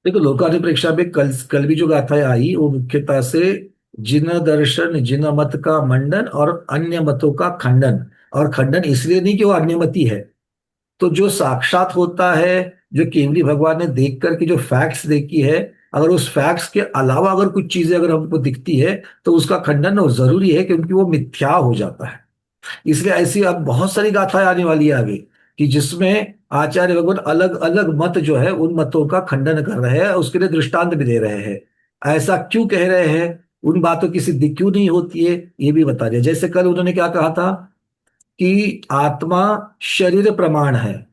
देखो, लोकार्य परीक्षा में कल कल भी जो गाथाएं आई वो मुख्यतः से जिन दर्शन जिन मत का मंडन और अन्य मतों का खंडन। और खंडन इसलिए नहीं कि वो अन्यमति है। तो जो साक्षात होता है, जो केवली भगवान ने देख करके जो फैक्ट्स देखी है, अगर उस फैक्ट्स के अलावा अगर कुछ चीजें अगर हमको दिखती है तो उसका खंडन वो जरूरी है, क्योंकि वो मिथ्या हो जाता है। इसलिए ऐसी अब बहुत सारी गाथाएं आने वाली है आगे, कि जिसमें आचार्य भगवान अलग अलग मत जो है उन मतों का खंडन कर रहे हैं, उसके लिए दृष्टांत भी दे रहे हैं। ऐसा क्यों कह रहे हैं, उन बातों की सिद्धि क्यों नहीं होती है, ये भी बता दिया। जैसे कल उन्होंने क्या कहा था कि आत्मा शरीर प्रमाण है।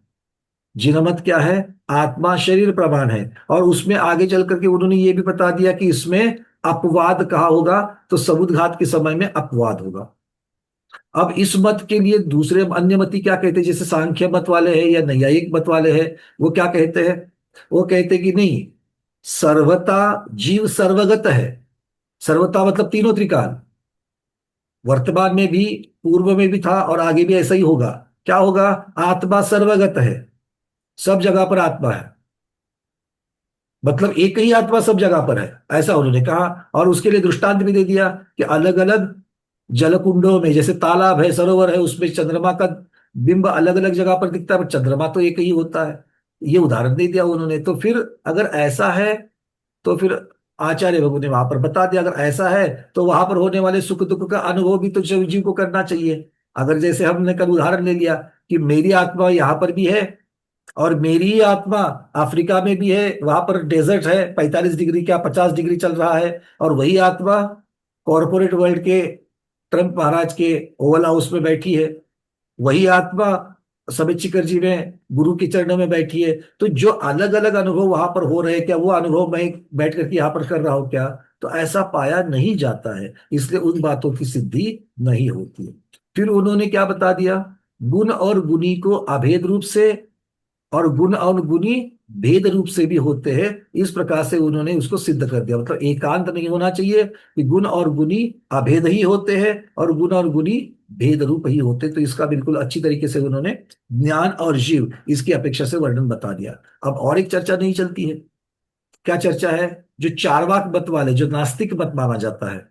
जिनमत क्या है? आत्मा शरीर प्रमाण है। और उसमें आगे चल करके उन्होंने ये भी बता दिया कि इसमें अपवाद कहा होगा, तो सबूतघात के समय में अपवाद होगा। अब इस मत के लिए दूसरे अन्य मती क्या कहते हैं, जैसे सांख्य मत वाले हैं या नैयायिक मत वाले हैं, वो क्या कहते हैं? वो कहते हैं कि नहीं, सर्वता जीव सर्वगत है। सर्वता मतलब तीनों त्रिकाल, वर्तमान में भी, पूर्व में भी था और आगे भी ऐसा ही होगा। क्या होगा? आत्मा सर्वगत है, सब जगह पर आत्मा है। मतलब एक ही आत्मा सब जगह पर है, ऐसा उन्होंने कहा। और उसके लिए दृष्टांत भी दे दिया कि अलग अलग जलकुंडों में, जैसे तालाब है, सरोवर है, उसमें चंद्रमा का बिंब अलग अलग जगह पर दिखता है, पर चंद्रमा तो एक ही होता है। ये उदाहरण दे दिया उन्होंने। तो फिर अगर ऐसा है तो फिर आचार्य भगवान ने वहां पर बता दिया, अगर ऐसा है तो वहां पर होने वाले सुख दुख का अनुभव भी तो शिव जी को करना चाहिए। अगर जैसे हमने कल उदाहरण ले लिया कि मेरी आत्मा यहाँ पर भी है और मेरी ही आत्मा अफ्रीका में भी है, वहां पर डेजर्ट है, 45 डिग्री क्या 50 डिग्री चल रहा है, और वही आत्मा कॉरपोरेट वर्ल्ड के ट्रंप महाराज के ओवल हाउस में बैठी है। वही आत्मा समित शिखर में गुरु के चरणों में बैठी है। तो जो अलग अलग अनुभव वहां पर हो रहे हैं, क्या वो अनुभव मैं बैठ करके यहाँ पर कर रहा हूँ क्या? तो ऐसा पाया नहीं जाता है, इसलिए उन बातों की सिद्धि नहीं होती है। फिर उन्होंने क्या बता दिया? गुण और गुणी को अभेद रूप से और गुण और गुणी भेद रूप से भी होते हैं। इस प्रकार से उन्होंने उसको सिद्ध कर दिया। मतलब एकांत नहीं होना चाहिए कि गुण और गुणी अभेद ही होते हैं और गुण और गुणी भेद रूप ही होते। तो इसका बिल्कुल अच्छी तरीके से उन्होंने ज्ञान और जीव इसकी अपेक्षा से वर्णन बता दिया। अब और एक चर्चा नहीं चलती है। क्या चर्चा है? जो चार्वाक मत वाले, जो नास्तिक मत माना जाता है,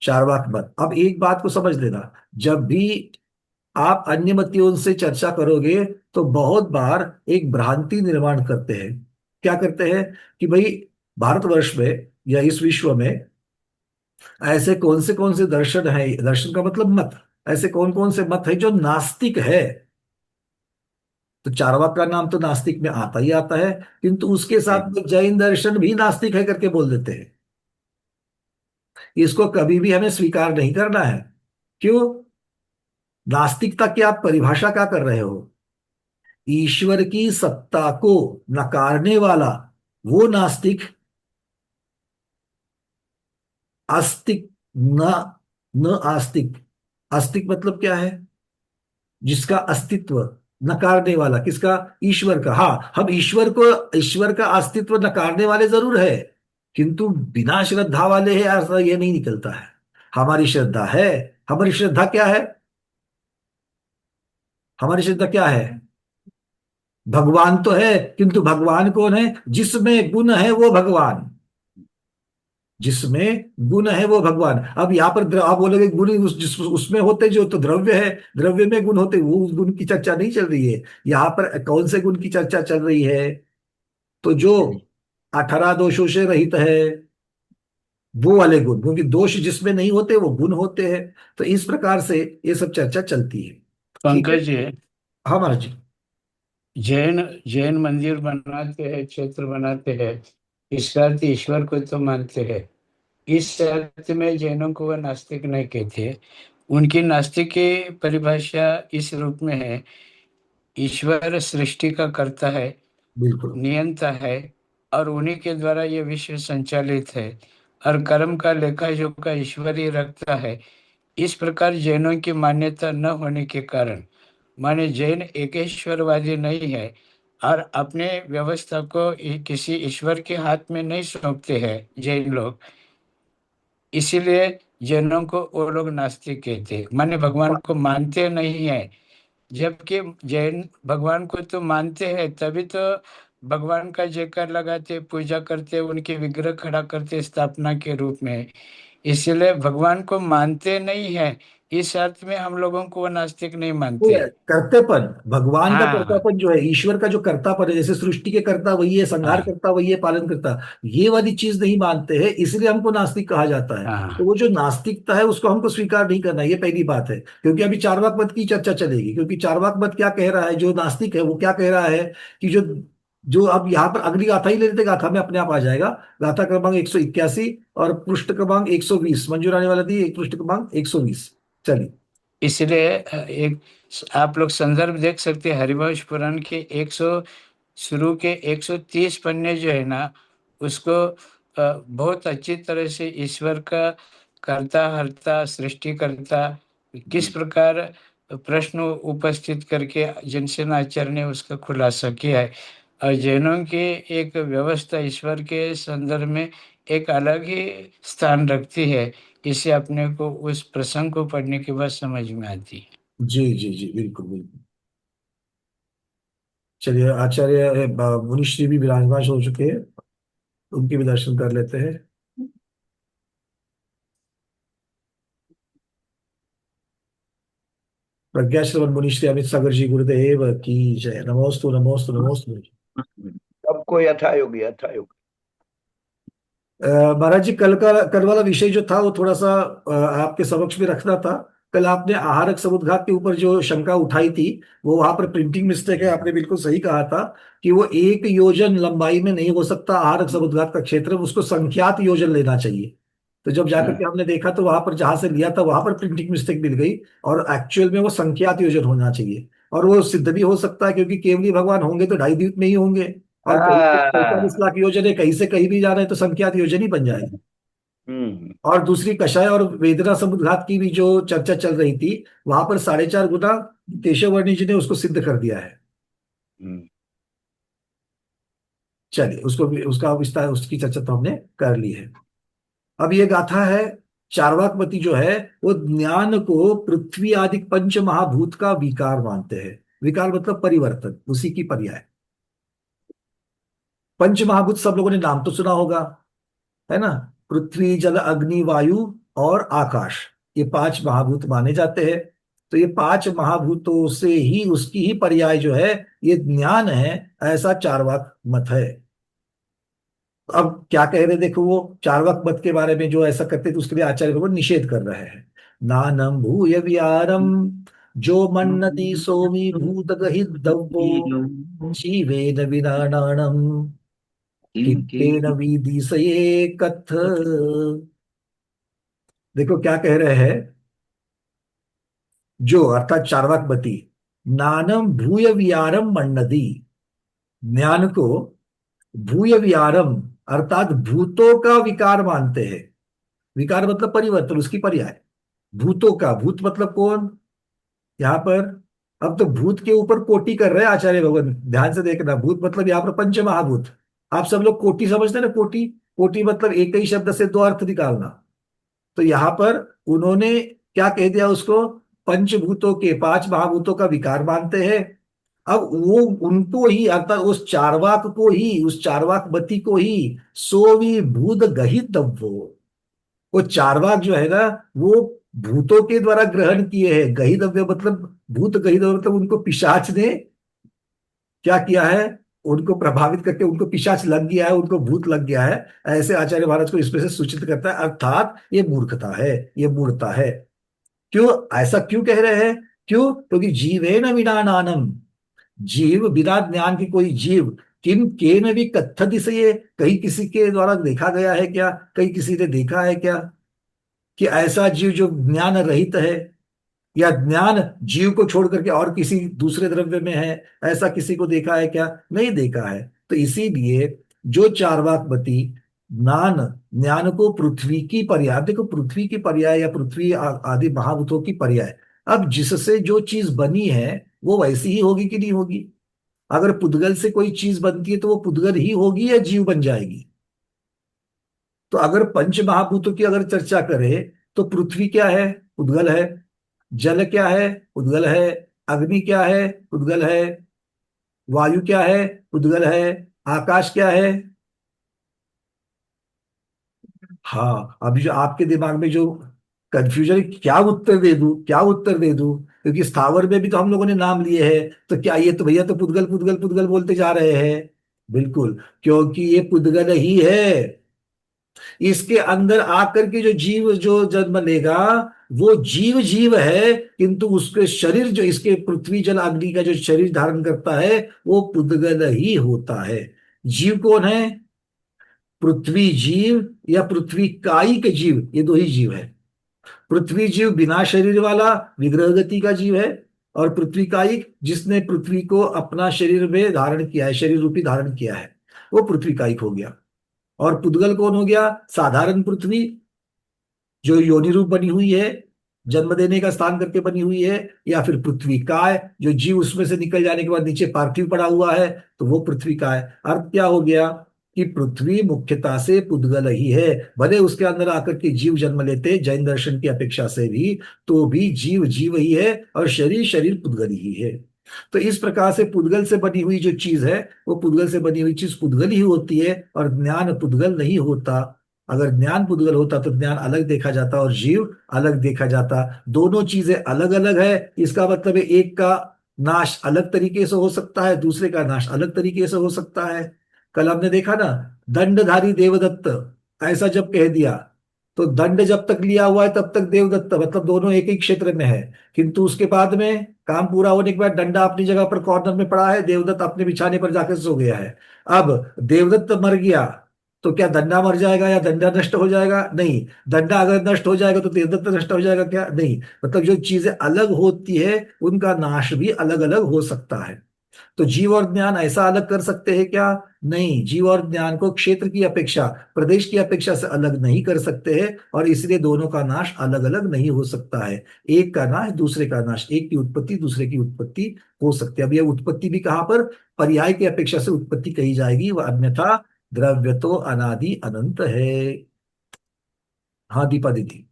चार्वाक मत। अब एक बात को समझ लेना, जब भी आप अन्य मतियों से चर्चा करोगे तो बहुत बार एक भ्रांति निर्माण करते हैं। क्या करते हैं? कि भाई, भारतवर्ष में या इस विश्व में ऐसे कौन से दर्शन है, दर्शन का मतलब मत, ऐसे कौन कौन से मत है जो नास्तिक है। तो चार्वाक का नाम तो नास्तिक में आता ही आता है, किंतु उसके साथ में जैन दर्शन भी नास्तिक है करके बोल देते हैं। इसको कभी भी हमें स्वीकार नहीं करना है। क्यों? नास्तिकता की आप परिभाषा क्या कर रहे हो? ईश्वर की सत्ता को नकारने वाला वो नास्तिक। आस्तिक न, न आस्तिक। आस्तिक मतलब क्या है? जिसका अस्तित्व नकारने वाला, किसका? ईश्वर का। हाँ, हम ईश्वर का अस्तित्व नकारने वाले जरूर है, किंतु बिना श्रद्धा वाले हैं ऐसा ये नहीं निकलता है। हमारी श्रद्धा है। हमारी श्रद्धा क्या है? हमारी श्रद्धा क्या है? भगवान तो है, किंतु भगवान कौन है? जिसमें गुण है वो भगवान। जिसमें गुण है वो भगवान। अब यहाँ पर आप बोलोगे गुण उसमें होते जो तो द्रव्य है, द्रव्य में गुण होते, वो उस गुण की चर्चा नहीं चल रही है। यहाँ पर कौन से गुण की चर्चा चल रही है? तो जो 18 दोषों से रहित है, वो वाले गुण, क्योंकि दोष जिसमें नहीं होते वो गुण होते हैं। तो इस प्रकार से ये सब चर्चा चलती है। ठीक है। पंकज जी, हाँ महाराज जी। जैन जैन मंदिर बनाते हैं, क्षेत्र बनाते हैं, इसका अर्थ ईश्वर को तो मानते हैं। इस अर्थ में जैनों को वह नास्तिक नहीं कहते। उनकी नास्तिक की परिभाषा इस रूप में है: ईश्वर सृष्टि का कर्ता है, बिल्कुल। नियंता है, और उन्हीं के द्वारा ये विश्व संचालित है, और कर्म का लेखा जोखा ईश्वर ही रखता है। इस प्रकार जैनों की मान्यता न होने के कारण, माने जैन एकेश्वरवादी नहीं है और अपने व्यवस्था को किसी ईश्वर के हाथ में नहीं सौंपते हैं जैन लोग। इसीलिए जैनों को वो लोग नास्तिक कहते हैं, माने भगवान को मानते नहीं है। जबकि जैन भगवान को तो मानते हैं, तभी तो भगवान का जयकार लगाते, पूजा करते, उनके विग्रह खड़ा करते स्थापना के रूप में। इसलिए भगवान को मानते नहीं है, इस अर्थ में हम लोगों को वो नास्तिक नहीं वो मानते। कर्तेपन, भगवान का हाँ कर्तापन जो है, ईश्वर का जो कर्तापन है, जैसे सृष्टि के कर्ता वही है, संहार हाँ करता वही है, पालन करता, ये वाली चीज नहीं मानते हैं, इसलिए हमको नास्तिक कहा जाता है। तो हाँ वो जो नास्तिकता है उसको हमको स्वीकार नहीं करना, ये पहली बात है। क्योंकि अभी चार्वाक मत की चर्चा चलेगी, क्योंकि चार्वाक मत क्या कह रहा है, जो नास्तिक है वो क्या कह रहा है कि जो जो अब यहाँ पर अगली गाथा ही ले लेते, गाथा में अपने आप आ जाएगा। गाथा क्रमांक 181 और पृष्ठ क्रमांक 120, मंजूर आने वाला थी, एक पृष्ठ क्रमांक 120। चलिए। इसलिए एक आप लोग संदर्भ देख सकते हैं, हरिवंश पुराण के 100 शुरू के 130 पन्ने जो है ना, उसको बहुत अच्छी तरह से ईश्वर का कर्ता हर्ता सृष्टिकर्ता किस प्रकार प्रश्न उपस्थित करके जिनसेन आचार्य ने उसका खुलासा किया है। और जैनों की एक व्यवस्था ईश्वर के संदर्भ में एक अलग ही स्थान रखती है। इसे अपने को उस प्रसंग को पढ़ने के बाद समझ में आती है। जी जी जी, बिल्कुल बिल्कुल। चलिए, आचार्य मुनिश्री भी विराजमान हो चुके हैं, उनके भी दर्शन कर लेते हैं। प्रज्ञा श्रवण मुनिश्री अमित सागर जी गुरुदेव की जय। नमोस्तु नमोस्तु नमोस्तु। सबको यथा योगी यथा योगी। महाराज जी, कल वाला विषय जो था वो थोड़ा सा आपके समक्ष में रखना था। कल आपने आहारक समुद्घात के ऊपर जो शंका उठाई थी, वो वहां पर प्रिंटिंग मिस्टेक है। आपने बिल्कुल सही कहा था कि वो 1 योजन लंबाई में नहीं हो सकता आहारक समुद्घात का क्षेत्र, उसको संख्यात योजन लेना चाहिए। तो जब जाकर के हमने देखा तो वहां पर जहां से लिया था वहां पर प्रिंटिंग मिस्टेक मिल गई, और एक्चुअल में वो संख्यात योजन होना चाहिए। और वो सिद्ध भी हो सकता है, क्योंकि केवली भगवान होंगे तो ढाई द्वीप में ही होंगे, और कहीं से 45 लाख योजन है, कहीं से कहीं भी जा रहे हैं, तो संख्यात योजन ही बन जाएगी। हम्म और दूसरी कषाय और वेदना समुद्घात की भी जो चर्चा चल रही थी, वहां पर 4.5 गुना केशव वर्णी जी ने उसको सिद्ध कर दिया है। हम्म चलिए, उसको भी, उसका विस्तार, उसकी चर्चा तो हमने कर ली है। अब ये गाथा है, चार्वाकमती जो है वो ज्ञान को पृथ्वी आदि पंच महाभूत का विकार मानते हैं। विकार मतलब परिवर्तन, उसी की पर्याय। पंच महाभूत सब लोगों ने नाम तो सुना होगा, है ना। पृथ्वी जल अग्नि वायु और आकाश, ये 5 महाभूत माने जाते हैं। तो ये 5 महाभूतों से ही उसकी ही पर्याय जो है ये ज्ञान है, ऐसा चार्वाक मत है। तो अब क्या कह रहे, देखो वो चार्वाक मत के बारे में जो ऐसा करते थे उसके लिए आचार्य भगवान निषेध कर रहे हैं। नानम भूय विहारम जो मन्नति सोमी भूत गहिर्दव्यो जीवेन विनानाणम किंकेन विदिशये कथ। देखो क्या कह रहे हैं, जो अर्थात चार्वाकमती, नानम भूय विहारम मन्नति, ज्ञान को भूय विहारम अर्थात भूतों का विकार मानते हैं। विकार मतलब परिवर्तन, उसकी पर्याय। भूतों का, भूत मतलब कौन यहाँ पर। अब तो भूत के ऊपर कोटि कर रहे हैं आचार्य भगवान, ध्यान से देखना। भूत मतलब यहाँ पर पंच महाभूत। आप सब लोग कोटि समझते हैं ना, कोटि। कोटि मतलब एक ही शब्द से 2 अर्थ निकालना। तो यहाँ पर उन्होंने क्या कह दिया उसको, पंचभूतों के, 5 महाभूतों का विकार मानते हैं। अब वो उनको ही, अर्थात उस चार्वाक को ही, उस चार्वाकमती को ही सोवी भूत गहितव्यो, वो चार्वाक जो है ना, वो भूतों के द्वारा ग्रहण किए हैं। गहितव्य मतलब भूत, गहितव्य मतलब उनको पिशाच ने क्या किया है, उनको प्रभावित करके उनको पिशाच लग गया है, उनको भूत लग गया है। ऐसे आचार्य महाराज को इसमें से सूचित करता है, अर्थात ये मूर्खता है, ये मूर्खता है। क्यों, ऐसा क्यों कह रहे हैं, क्यों, क्योंकि जीवेन विनानानम, जीव बिना ज्ञान की कोई जीव, किम केन भी कत्थति से, ये कहीं किसी के द्वारा देखा गया है क्या, कहीं किसी ने देखा है क्या कि ऐसा जीव जो ज्ञान रहित है, या ज्ञान जीव को छोड़ करके और किसी दूसरे द्रव्य में है, ऐसा किसी को देखा है क्या, नहीं देखा है। तो इसीलिए जो चार्वाकमती ज्ञान, ज्ञान को पृथ्वी की पर्याय, देखो पृथ्वी की पर्याय या पृथ्वी आदि महाभूतों की पर्याय। अब जिससे जो चीज बनी है वो वैसी ही होगी कि नहीं होगी। अगर पुद्गल से कोई चीज बनती है तो वो पुद्गल ही होगी या जीव बन जाएगी। तो अगर पंच महाभूतों की अगर चर्चा करें तो पृथ्वी क्या है, उद्गल है। जल क्या है, उद्गल है। अग्नि क्या है? उद्गल है। वायु क्या है? उद्गल है। आकाश क्या है? हाँ, अभी जो आपके दिमाग में जो कंफ्यूजन है, क्या उत्तर दे दूं, क्या उत्तर दे दूं, क्योंकि स्थावर में भी तो हम लोगों ने नाम लिए हैं। तो क्या ये तो भैया तो पुद्गल पुद्गल पुद्गल बोलते जा रहे हैं। बिल्कुल, क्योंकि ये पुद्गल ही है। इसके अंदर आकर के जो जीव जो जन्म लेगा, वो जीव जीव है, किंतु उसके शरीर जो इसके पृथ्वी जल अग्नि का जो शरीर धारण करता है, वो पुद्गल ही होता है। जीव कौन है? पृथ्वी जीव या पृथ्वी कायिक जीव, ये दो ही जीव है। पृथ्वी जीव बिना शरीर वाला विग्रह गति का जीव है, और पृथ्वी कायिक जिसने पृथ्वी को अपना शरीर में धारण किया है, शरीर रूपी धारण किया है, वो पृथ्वी कायिक हो गया। और पुद्गल कौन हो गया? साधारण पृथ्वी, जो योनि रूप बनी हुई है, जन्म देने का स्थान करके बनी हुई है, या फिर पृथ्वी काय, जो जीव उसमें से निकल जाने के बाद नीचे पार्थिव पड़ा हुआ है, तो वो पृथ्वी काय। अर्थ क्या हो गया कि पृथ्वी मुख्यता से पुद्गल ही है। भले उसके अंदर आकर के जीव जन्म लेते जैन दर्शन की अपेक्षा से भी, तो भी जीव जीव ही है और शरीर शरीर पुद्गल ही है। तो इस प्रकार से पुद्गल से बनी हुई जो चीज है, वो पुद्गल से बनी हुई चीज पुद्गल ही होती है, और ज्ञान पुद्गल नहीं होता। अगर ज्ञान पुद्गल होता तो ज्ञान अलग देखा जाता और जीव अलग देखा जाता। दोनों चीजें अलग अलग है, इसका मतलब है एक का नाश अलग तरीके से हो सकता है, दूसरे का नाश अलग तरीके से हो सकता है। कल हमने देखा ना, दंडधारी देवदत्त, ऐसा जब कह दिया, तो दंड जब तक लिया हुआ है तब तक देवदत्त, मतलब दोनों एक ही क्षेत्र में है। किंतु उसके बाद में काम पूरा होने के बाद डंडा अपनी जगह पर कॉर्नर में पड़ा है, देवदत्त अपने बिछाने पर जाकर सो गया है। अब देवदत्त मर गया, तो क्या दंडा मर जाएगा या दंडा नष्ट हो जाएगा? नहीं। दंडा अगर नष्ट हो जाएगा तो देवदत्त नष्ट हो जाएगा क्या? नहीं। मतलब जो चीजें अलग होती है, उनका नाश भी अलग अलग हो सकता है। तो जीव और ज्ञान ऐसा अलग कर सकते हैं क्या? नहीं, जीव और ज्ञान को क्षेत्र की अपेक्षा, प्रदेश की अपेक्षा से अलग नहीं कर सकते हैं, और इसलिए दोनों का नाश अलग अलग नहीं हो सकता है। एक का नाश दूसरे का नाश, एक की उत्पत्ति दूसरे की उत्पत्ति हो सकती है। अब यह उत्पत्ति भी कहाँ पर पर्याय की अपेक्षा से उत्पत्ति कही जाएगी, वह अन्यथा द्रव्य तो अनादि अनंत है। हाँ दीपा दीदी।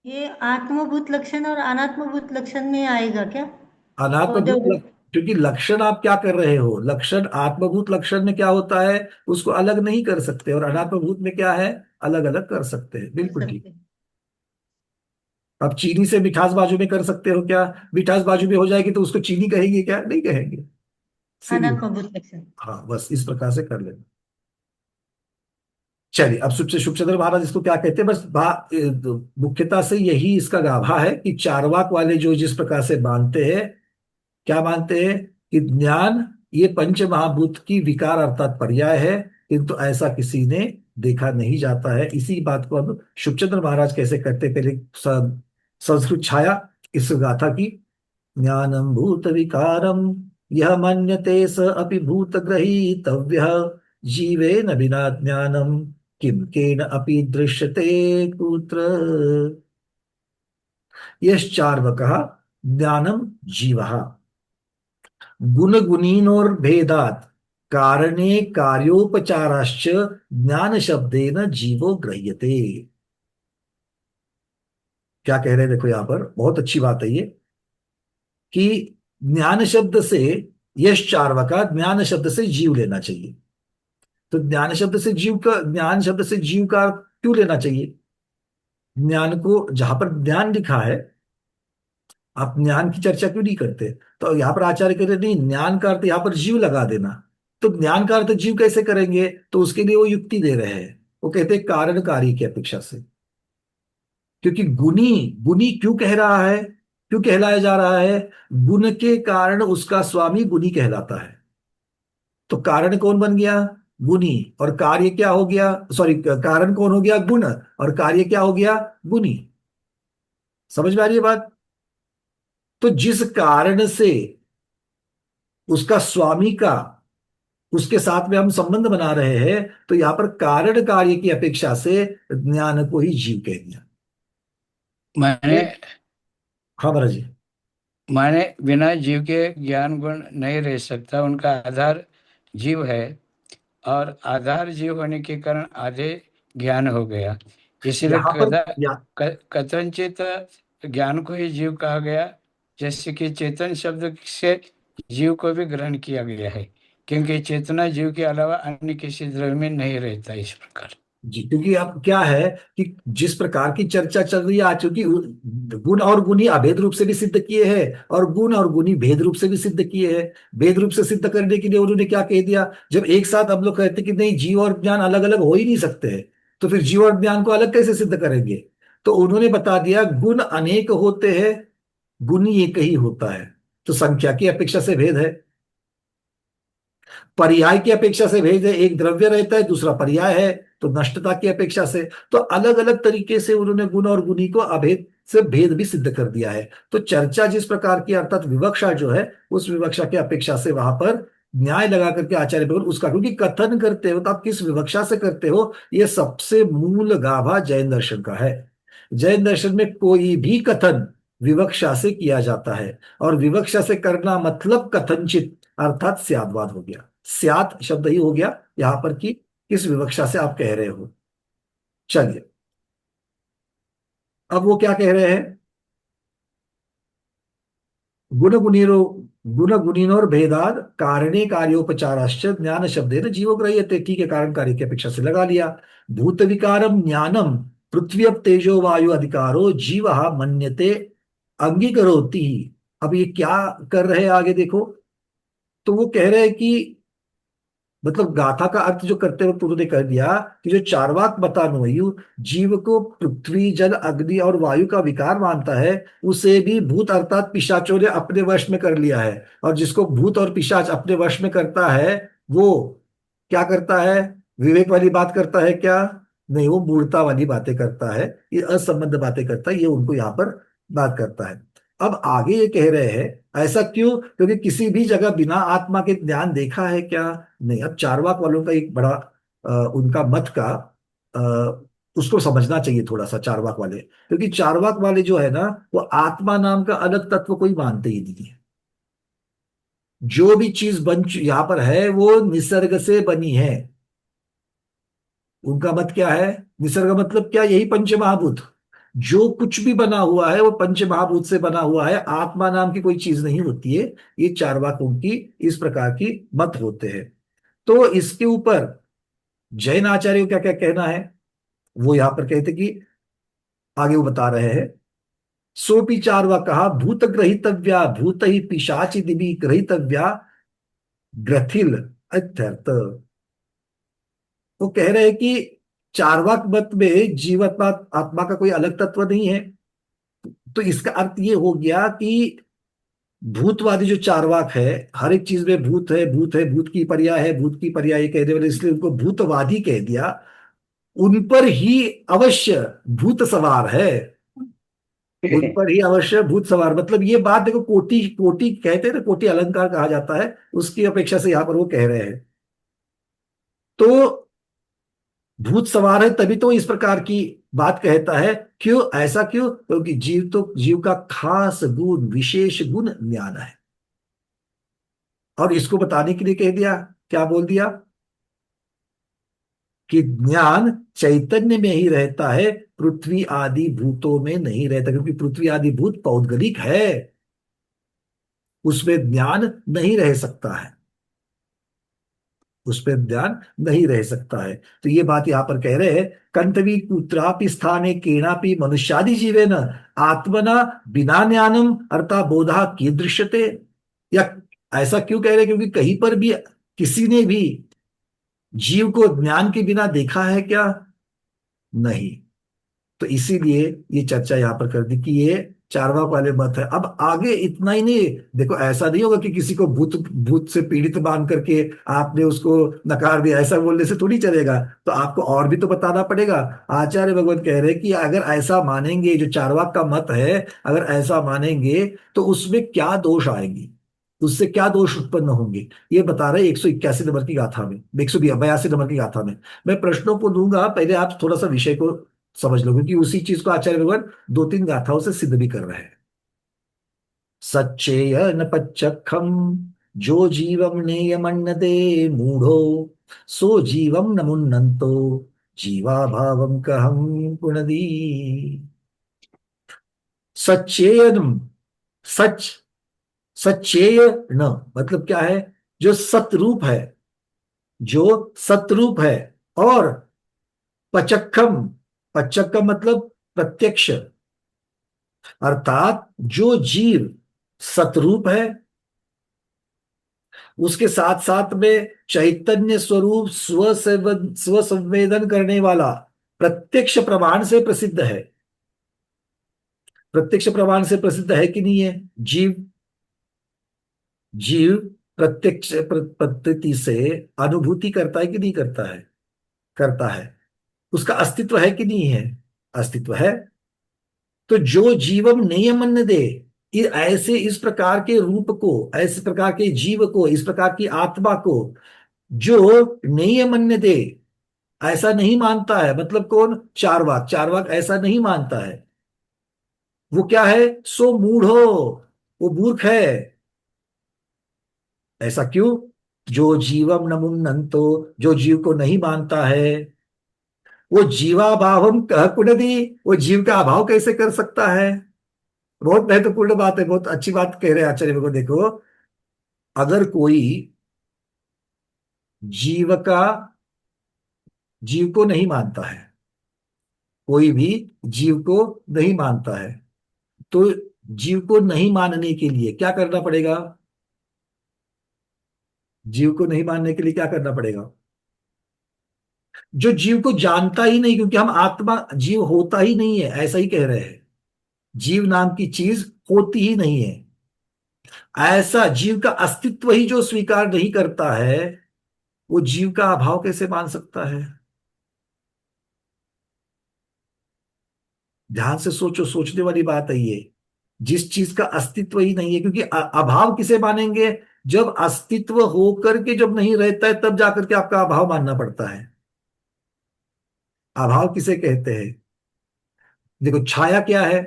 ये आत्मभूत लक्षण और अनात्मभूत लक्षण में आएगा क्या? और जो अनात्मभूत क्योंकि लक्षण आप क्या कर रहे हो, लक्षण आत्मभूत लक्षण में क्या होता है, उसको अलग नहीं कर सकते, और अनात्मभूत में क्या है, अलग अलग कर सकते हैं। कर बिल्कुल ठीक। सकते हैं। अब चीनी से मिठास बाजू में कर सकते हो क्या? मिठास बाजू में हो जाएगी तो उसको चीनी कहेंगे क्या? नहीं कहेंगे। सीधी बात। अनात्मभूत लक्षण। हाँ, बस इस प्रकार से कर लेना। चलिए, अब शुभचंद्र महाराज इसको क्या कहते हैं, बस मुख्यता से यही इसका गाभा है कि चारवाक वाले जो जिस प्रकार से मानते हैं, क्या मानते हैं कि ज्ञान ये पंच महाभूत की विकार अर्थात पर्याय है, किंतु ऐसा किसी ने देखा नहीं जाता है। इसी बात को अब शुभचंद्र महाराज कैसे करते हैं, पहले संस्कृत छाया इस गाथा की। ज्ञानम भूत विकारम यह मन्यते स अपि भूत ग्रहीतव्य, जीवेन बिना ज्ञानम किम केन अपि दृश्यते कुत्र। यश्चार्वकः ज्ञानम जीवः गुणगुणिनोर्भेदात् कारणे कार्योपचाराश्च ज्ञान शब्देन जीवो गृह्यते। क्या कह रहे हैं देखो, यहां पर बहुत अच्छी बात है ये, कि ज्ञान शब्द से, यश चार्वका, ज्ञान शब्द से जीव लेना चाहिए। तो ज्ञान शब्द से जीव का, ज्ञान शब्द से जीव का क्यों लेना चाहिए? ज्ञान को जहां पर ज्ञान लिखा है, आप ज्ञान की चर्चा क्यों नहीं करते? तो यहां पर आचार्य कह रहे नहीं, ज्ञान का अर्थ यहां पर जीव लगा देना। तो ज्ञान का अर्थ जीव कैसे करेंगे? तो उसके लिए वो युक्ति दे रहे हैं। वो कहते हैं कारण कार्य की अपेक्षा से। क्योंकि गुणी, गुणी क्यों कह रहा है, क्यों कहलाया जा रहा है? गुण के कारण उसका स्वामी गुणी कहलाता है। तो कारण कौन बन गया? गुणी। और कार्य क्या हो गया, सॉरी, कारण कौन हो गया? गुण। और कार्य क्या हो गया? गुणी। समझ में आ रही है बात? तो जिस कारण से उसका स्वामी का, उसके साथ में हम संबंध बना रहे हैं, तो यहां पर कारण कार्य की अपेक्षा से ज्ञान को ही जीव कह दिया। माने तो हाँ महाराज जी। माने बिना जीव के ज्ञान गुण नहीं रह सकता, उनका आधार जीव है, और आधार जीव होने के कारण आधे ज्ञान हो गया। इसलिए यहां पर कदा या कथनचित ज्ञान को ही जीव कहा गया, जैसे कि चेतन शब्द से जीव को भी ग्रहण किया गया है, क्योंकि चेतना जीव के अलावा अन्य किसी द्रव्य में नहीं रहता। इस प्रकार जी, क्योंकि अब क्या है कि जिस प्रकार की चर्चा चल रही है आज, क्योंकि गुण और गुणी अभेद रूप से भी सिद्ध किए हैं और गुण और गुणी भेद रूप से भी सिद्ध किए हैं। भेद रूप से सिद्ध करने के लिए उन्होंने क्या कह दिया, जब एक साथ हम लोग कहते कि नहीं जीव और ज्ञान अलग अलग हो ही नहीं सकते हैं, तो फिर जीव और ज्ञान को अलग कैसे सिद्ध करेंगे। तो उन्होंने बता दिया गुण अनेक होते हैं, गुण एक ही होता है। तो संख्या की अपेक्षा से भेद है, पर्याय की अपेक्षा से भेद है, एक द्रव्य रहता है दूसरा पर्याय है, तो नष्टता की अपेक्षा से। तो अलग अलग तरीके से उन्होंने गुण और गुणी को अभेद से भेद भी सिद्ध कर दिया है। तो चर्चा जिस प्रकार की अर्थात विवक्षा जो है, उस विवक्षा की अपेक्षा से वहां पर न्याय लगा करके आचार्य भगवान उसका, क्योंकि कथन करते हो तो आप किस विवक्षा से करते हो, ये सबसे मूल गाभा जैन दर्शन का है। जैन दर्शन में कोई भी कथन विवक्षा से किया जाता है, और विवक्षा से करना मतलब कथनचित अर्थात स्यादवाद हो गया। स्यात शब्द ही हो गया यहां पर कि किस विवक्षा से आप कह रहे हो। चलिए, अब वो क्या कह रहे हैं, गुण गुणीरो गुण गुणिनोर भेदाद कारणे कार्योपचाराश्च ज्ञान शब्देन जीवो गृह्यते। ठीक है, कारण कार्य की अपेक्षा से लगा लिया। भूत विकारम ज्ञानम पृथ्वी तेजो वायु अधिकारो जीव मन्यते अंगीकरोति। अब ये क्या कर रहे हैं आगे देखो। तो वो कह रहे हैं कि मतलब गाथा का अर्थ जो करते वक्त उन्होंने कह दिया कि जो चार्वाक बतानुयु जीव को पृथ्वी जल अग्नि और वायु का विकार मानता है, उसे भी भूत अर्थात पिशाचों ने अपने वश में कर लिया है। और जिसको भूत और पिशाच अपने वश में करता है, वो क्या करता है, विवेक वाली बात करता है क्या, नहीं, वो मूर्खता वाली बातें करता है, ये असंबद्ध बातें करता है, ये उनको यहाँ पर बात करता है। अब आगे ये कह रहे हैं ऐसा क्यों, क्योंकि किसी भी जगह बिना आत्मा के ज्ञान देखा है क्या, नहीं। अब चारवाक वालों का एक बड़ा उनका मत का अ, उसको समझना चाहिए थोड़ा सा चारवाक वाले, क्योंकि चारवाक वाले जो है ना, वो आत्मा नाम का अलग तत्व कोई मानते ही नहीं है। जो भी चीज यहां पर है वो निसर्ग से बनी है। उनका मत क्या है, निसर्ग मतलब क्या, यही पंच महाभूत। जो कुछ भी बना हुआ है वो पंच महाभूत से बना हुआ है, आत्मा नाम की कोई चीज नहीं होती है। ये चारवाकों की इस प्रकार की मत होते हैं। तो इसके ऊपर जैन आचार्य को क्या क्या कहना है, वो यहां पर कहते कि आगे वो बता रहे हैं। सोपि चारवा कहा भूत ग्रहितव्या भूत ही पिशाच दिवी ग्रहितव्या ग्रथिल अत्यर्थ। वो कह रहे हैं कि चार्वाक मत में जीवात्मा आत्मा का कोई अलग तत्व नहीं है। तो इसका अर्थ ये हो गया कि भूतवादी जो चार्वाक है, हर एक चीज में भूत है, भूत है, भूत की पर्याय है, भूत की पर्याय कहने वाले, इसलिए उनको भूतवादी कह दिया। उन पर ही अवश्य भूत सवार है, उन पर ही अवश्य भूत सवार। मतलब ये बात देखो, कोटि कोटि कहते हैं ना, कोटि अलंकार कहा जाता है, उसकी अपेक्षा से यहां पर वो कह रहे हैं। तो भूत सवार है तभी तो इस प्रकार की बात कहता है। क्यों ऐसा, क्यों, क्योंकि जीव तो जीव का खास गुण विशेष गुण ज्ञान है। और इसको बताने के लिए कह दिया, क्या बोल दिया, कि ज्ञान चैतन्य में ही रहता है, पृथ्वी आदि भूतों में नहीं रहता, क्योंकि पृथ्वी आदि भूत पौद्गलिक है, उसमें ज्ञान नहीं रह सकता है, उस पर ध्यान नहीं रह सकता है। तो ये बात यहां पर कह रहे हैं, कंतवी कुत्रापि स्थाने केनापि मनुष्यादि जीवेन आत्मना बिना ज्ञानम अर्थात बोधा कीदृश्यते। या ऐसा क्यों कह रहे हैं, क्योंकि कहीं पर भी किसी ने भी जीव को ज्ञान के बिना देखा है क्या, नहीं। तो इसीलिए ये चर्चा यहां पर कर दी कि ये चारवाक वाले मत है। अब आगे इतना ही नहीं, देखो ऐसा नहीं होगा कि किसी को भूत भूत से पीड़ित मान करके आपने उसको नकार दिया, ऐसा बोलने से थोड़ी चलेगा। तो आपको और भी तो बताना पड़ेगा। आचार्य भगवत कह रहे हैं कि अगर ऐसा मानेंगे, जो चारवाक का मत है, अगर ऐसा मानेंगे तो उसमें क्या दोष आएंगे, उससे क्या दोष उत्पन्न होंगे, ये बता रहे 181 नंबर की गाथा में, 182 नंबर की गाथा में। मैं प्रश्नों को दूंगा, पहले आप थोड़ा सा विषय को समझ लो, क्योंकि उसी चीज को आचार्य भगवान दो तीन गाथाओं से सिद्ध भी कर रहे हैं। सच्चेयन पच्चखम जो जीवम नेयमन्नते मूढ़ो सो जीवम न मुन्नंतो जीवा भावम कहम पुनदी। सच्चेयनम, सच सचेय न मतलब क्या है? जो सतरूप है, जो सतरूप है। और पचक्खम, पचक्खम मतलब प्रत्यक्ष, अर्थात जो जीव सतरूप है, उसके साथ साथ में चैतन्य स्वरूप स्व संवेदन करने वाला प्रत्यक्ष प्रमाण से प्रसिद्ध है। प्रत्यक्ष प्रमाण से प्रसिद्ध है कि नहीं है? जीव, जीव प्रत्यक्ष पद्धति से अनुभूति करता है कि नहीं करता है? करता है। उसका अस्तित्व है कि नहीं है? अस्तित्व है। तो जो जीवम नियमन दे, ऐसे इस प्रकार के रूप को, ऐसे प्रकार के जीव को, इस प्रकार की आत्मा को जो नियमन दे, ऐसा नहीं मानता है, मतलब कौन? चार्वाक। चार्वाक ऐसा नहीं मानता है। वो क्या है? सो मूढ़ो, वो मूर्ख है। ऐसा क्यों? जो जीवम न मुन्नंतो, जो जीव को नहीं मानता है, वो जीवाभावम कह कुनदी, वो जीव का अभाव कैसे कर सकता है? बहुत महत्वपूर्ण बात है, बहुत अच्छी बात कह रहे हैं आचार्य को। देखो, अगर कोई जीव का, जीव को नहीं मानता है, कोई भी जीव को नहीं मानता है, तो जीव को नहीं मानने के लिए क्या करना पड़ेगा? जीव को नहीं मानने के लिए क्या करना पड़ेगा? जो जीव को जानता ही नहीं, क्योंकि हम आत्मा, जीव होता ही नहीं है, ऐसा ही कह रहे हैं। जीव नाम की चीज होती ही नहीं है। ऐसा जीव का अस्तित्व ही जो स्वीकार नहीं करता है, वो जीव का अभाव कैसे मान सकता है? ध्यान से सोचो, सोचने वाली बात है ये। जिस चीज का अस्तित्व ही नहीं है, क्योंकि अभाव किसे मानेंगे? जब अस्तित्व होकर के जब नहीं रहता है, तब जाकर के आपका अभाव मानना पड़ता है। अभाव किसे कहते हैं? देखो, छाया क्या है?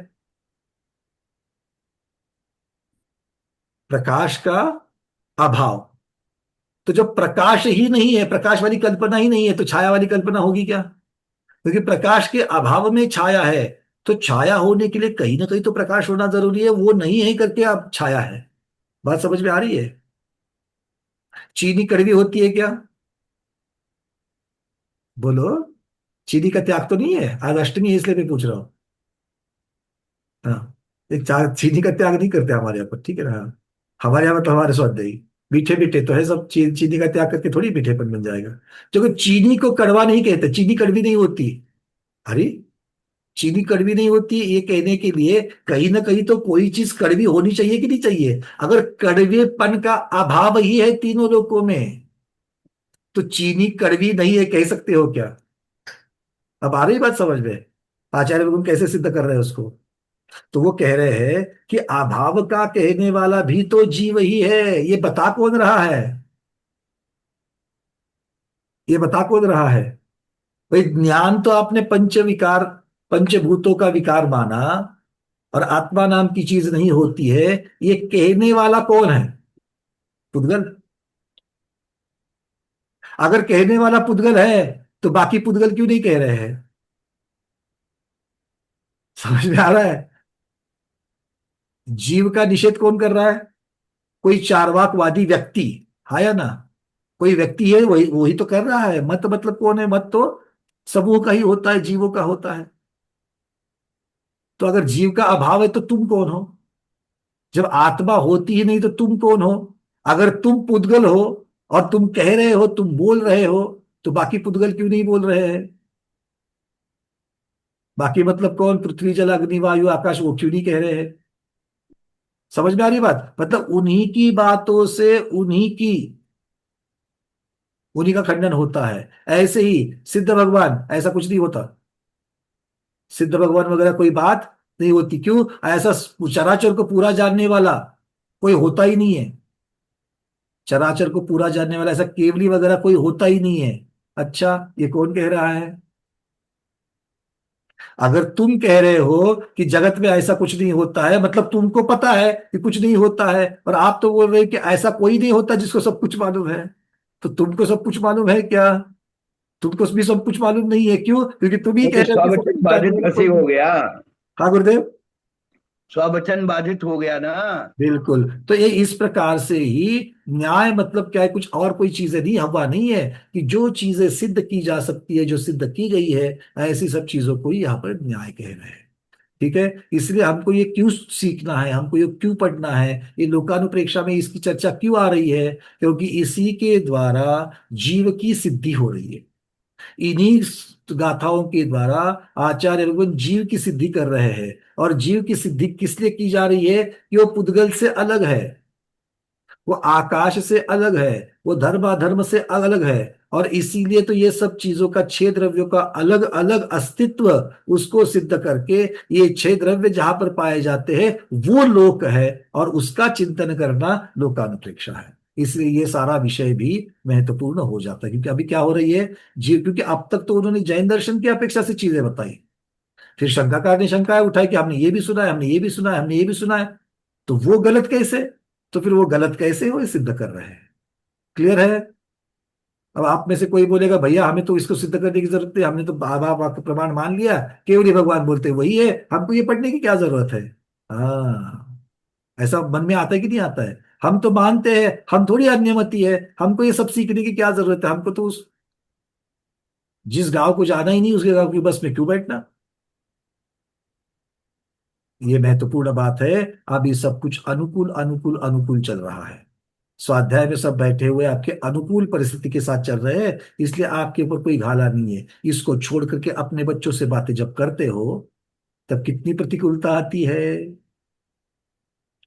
प्रकाश का अभाव। तो जब प्रकाश ही नहीं है, प्रकाश वाली कल्पना ही नहीं है, तो छाया वाली कल्पना होगी क्या? क्योंकि प्रकाश के अभाव में छाया है। तो छाया होने के लिए कहीं ना कहीं तो प्रकाश होना जरूरी है, वो नहीं है करके आप छाया है। बात समझ में आ रही है? चीनी कड़वी होती है क्या? बोलो। चीनी का त्याग तो नहीं है? आज अष्टमी है इसलिए मैं पूछ रहा हूँ। हाँ, एक चार चीनी का त्याग नहीं करते हमारे यहाँ पर, ठीक है ना? हाँ। हमारे यहाँ पर तो हमारे स्वाध्यायी मीठे मीठे तो है सब, चीनी का त्याग करके थोड़ी मीठेपन बन जाएगा। जो चीनी को कड़वा नहीं कहते, चीनी कड़वी नहीं होती। अरे, चीनी कड़वी नहीं होती ये कहने के लिए कहीं ना कहीं तो कोई चीज कड़वी होनी चाहिए कि नहीं चाहिए? अगर कड़वेपन का अभाव ही है तीनों लोकों में, तो चीनी कड़वी नहीं है कह सकते हो क्या? अब आ रही बात समझ में? आचार्य तुम कैसे सिद्ध कर रहे हैं उसको? तो वो कह रहे हैं कि अभाव का कहने वाला भी तो जीव ही है। ये बता कौन रहा है? ये बता कौन रहा है? भाई, ज्ञान तो आपने पंच विकार, पंचभूतों का विकार माना, और आत्मा नाम की चीज नहीं होती है। ये कहने वाला कौन है? पुद्गल। अगर कहने वाला पुद्गल है, तो बाकी पुद्गल क्यों नहीं कह रहे हैं? समझ में आ रहा है? जीव का निषेध कौन कर रहा है? कोई चार्वाकवादी व्यक्ति, है या ना? कोई व्यक्ति है, वही वही तो कर रहा है। मत मतलब कौन है? मत तो समूह का ही होता है, जीवों का होता है। तो अगर जीव का अभाव है तो तुम कौन हो? जब आत्मा होती ही नहीं तो तुम कौन हो? अगर तुम पुद्गल हो और तुम कह रहे हो, तुम बोल रहे हो, तो बाकी पुद्गल क्यों नहीं बोल रहे हैं? बाकी मतलब कौन? पृथ्वी जल अग्नि वायु आकाश, वो क्यों नहीं कह रहे हैं? समझ में आ रही बात? मतलब उन्हीं की बातों से उन्हीं का खंडन होता है। ऐसे ही सिद्ध भगवान, ऐसा कुछ नहीं होता। सिद्ध भगवान वगैरह कोई बात नहीं होती। क्यों? ऐसा चराचर को पूरा जानने वाला कोई होता ही नहीं है। चराचर को पूरा जानने वाला ऐसा केवली वगैरह कोई होता ही नहीं है। अच्छा, ये कौन कह रहा है? अगर तुम कह रहे हो कि जगत में ऐसा कुछ नहीं होता है, मतलब तुमको पता है कि कुछ नहीं होता है, और आप तो बोल रहे हो कि ऐसा कोई नहीं होता जिसको सब कुछ मालूम है। तो तुमको सब कुछ मालूम है क्या? तुमको भी सब कुछ मालूम नहीं है। क्यों? क्योंकि तुम ही वो कह तो रहे हो कि सब सब कुछ बाधित जानने की नसीब कोई। हो गया। हाँ गुरुदेव। स्ववचन बाधित हो गया ना। बिल्कुल। तो ये इस प्रकार से ही न्याय मतलब क्या है, कुछ और कोई चीजें नहीं, हवा नहीं है कि जो चीजें सिद्ध की जा सकती है, जो सिद्ध की गई है, ऐसी सब चीजों को ही यहाँ पर न्याय कह रहे हैं। ठीक है। इसलिए हमको ये क्यों सीखना है, हमको ये क्यों पढ़ना है, ये लोकानुप्रेक्षा में इसकी चर्चा क्यों आ रही है? क्योंकि इसी के द्वारा जीव की सिद्धि हो रही है। इन्हीं गाथाओं के द्वारा आचार्य भगवान जीव की सिद्धि कर रहे हैं। और जीव की सिद्धि किस लिए की जा रही है? कि वो पुद्गल से अलग है, वो आकाश से अलग है, वो धर्माधर्म से अलग है। और इसीलिए तो ये सब चीजों का, छह द्रव्यों का अलग अलग अस्तित्व, उसको सिद्ध करके ये छह द्रव्य जहां पर पाए जाते हैं वो लोक है, और उसका चिंतन करना लोकानुप्रेक्षा है। इसलिए ये सारा विषय भी महत्वपूर्ण हो जाता है। क्योंकि अभी क्या हो रही है, जीव, क्योंकि अब तक तो उन्होंने जैन दर्शन की अपेक्षा से चीजें बताई, फिर शंकाकार ने शंका उठाई कि हमने ये भी सुना है, हमने ये भी सुना है, हमने ये भी सुना है, तो वो गलत कैसे? तो फिर वो गलत कैसे हो, ये सिद्ध कर रहे हैं। क्लियर है? अब आप में से कोई बोलेगा भैया हमें तो इसको सिद्ध करने की जरूरत है, हमने तो बाबा वाक्य प्रमाण मान लिया, केवल ही भगवान बोलते वही है, हमको ये पढ़ने की क्या जरूरत है? हाँ, ऐसा मन में आता है कि नहीं आता है? हम तो मानते हैं, हम थोड़ी अन्यमति है, हमको ये सब सीखने की क्या जरूरत है? हमको तो उस जिस गांव को जाना ही नहीं, उसके गांव की बस में क्यों बैठना? ये महत्वपूर्ण बात है। अब ये सब कुछ अनुकूल अनुकूल अनुकूल चल रहा है। स्वाध्याय में सब बैठे हुए आपके अनुकूल परिस्थिति के साथ चल रहे हैं, इसलिए आपके ऊपर कोई घाला नहीं है। इसको छोड़ करके अपने बच्चों से बातें जब करते हो, तब कितनी प्रतिकूलता आती है?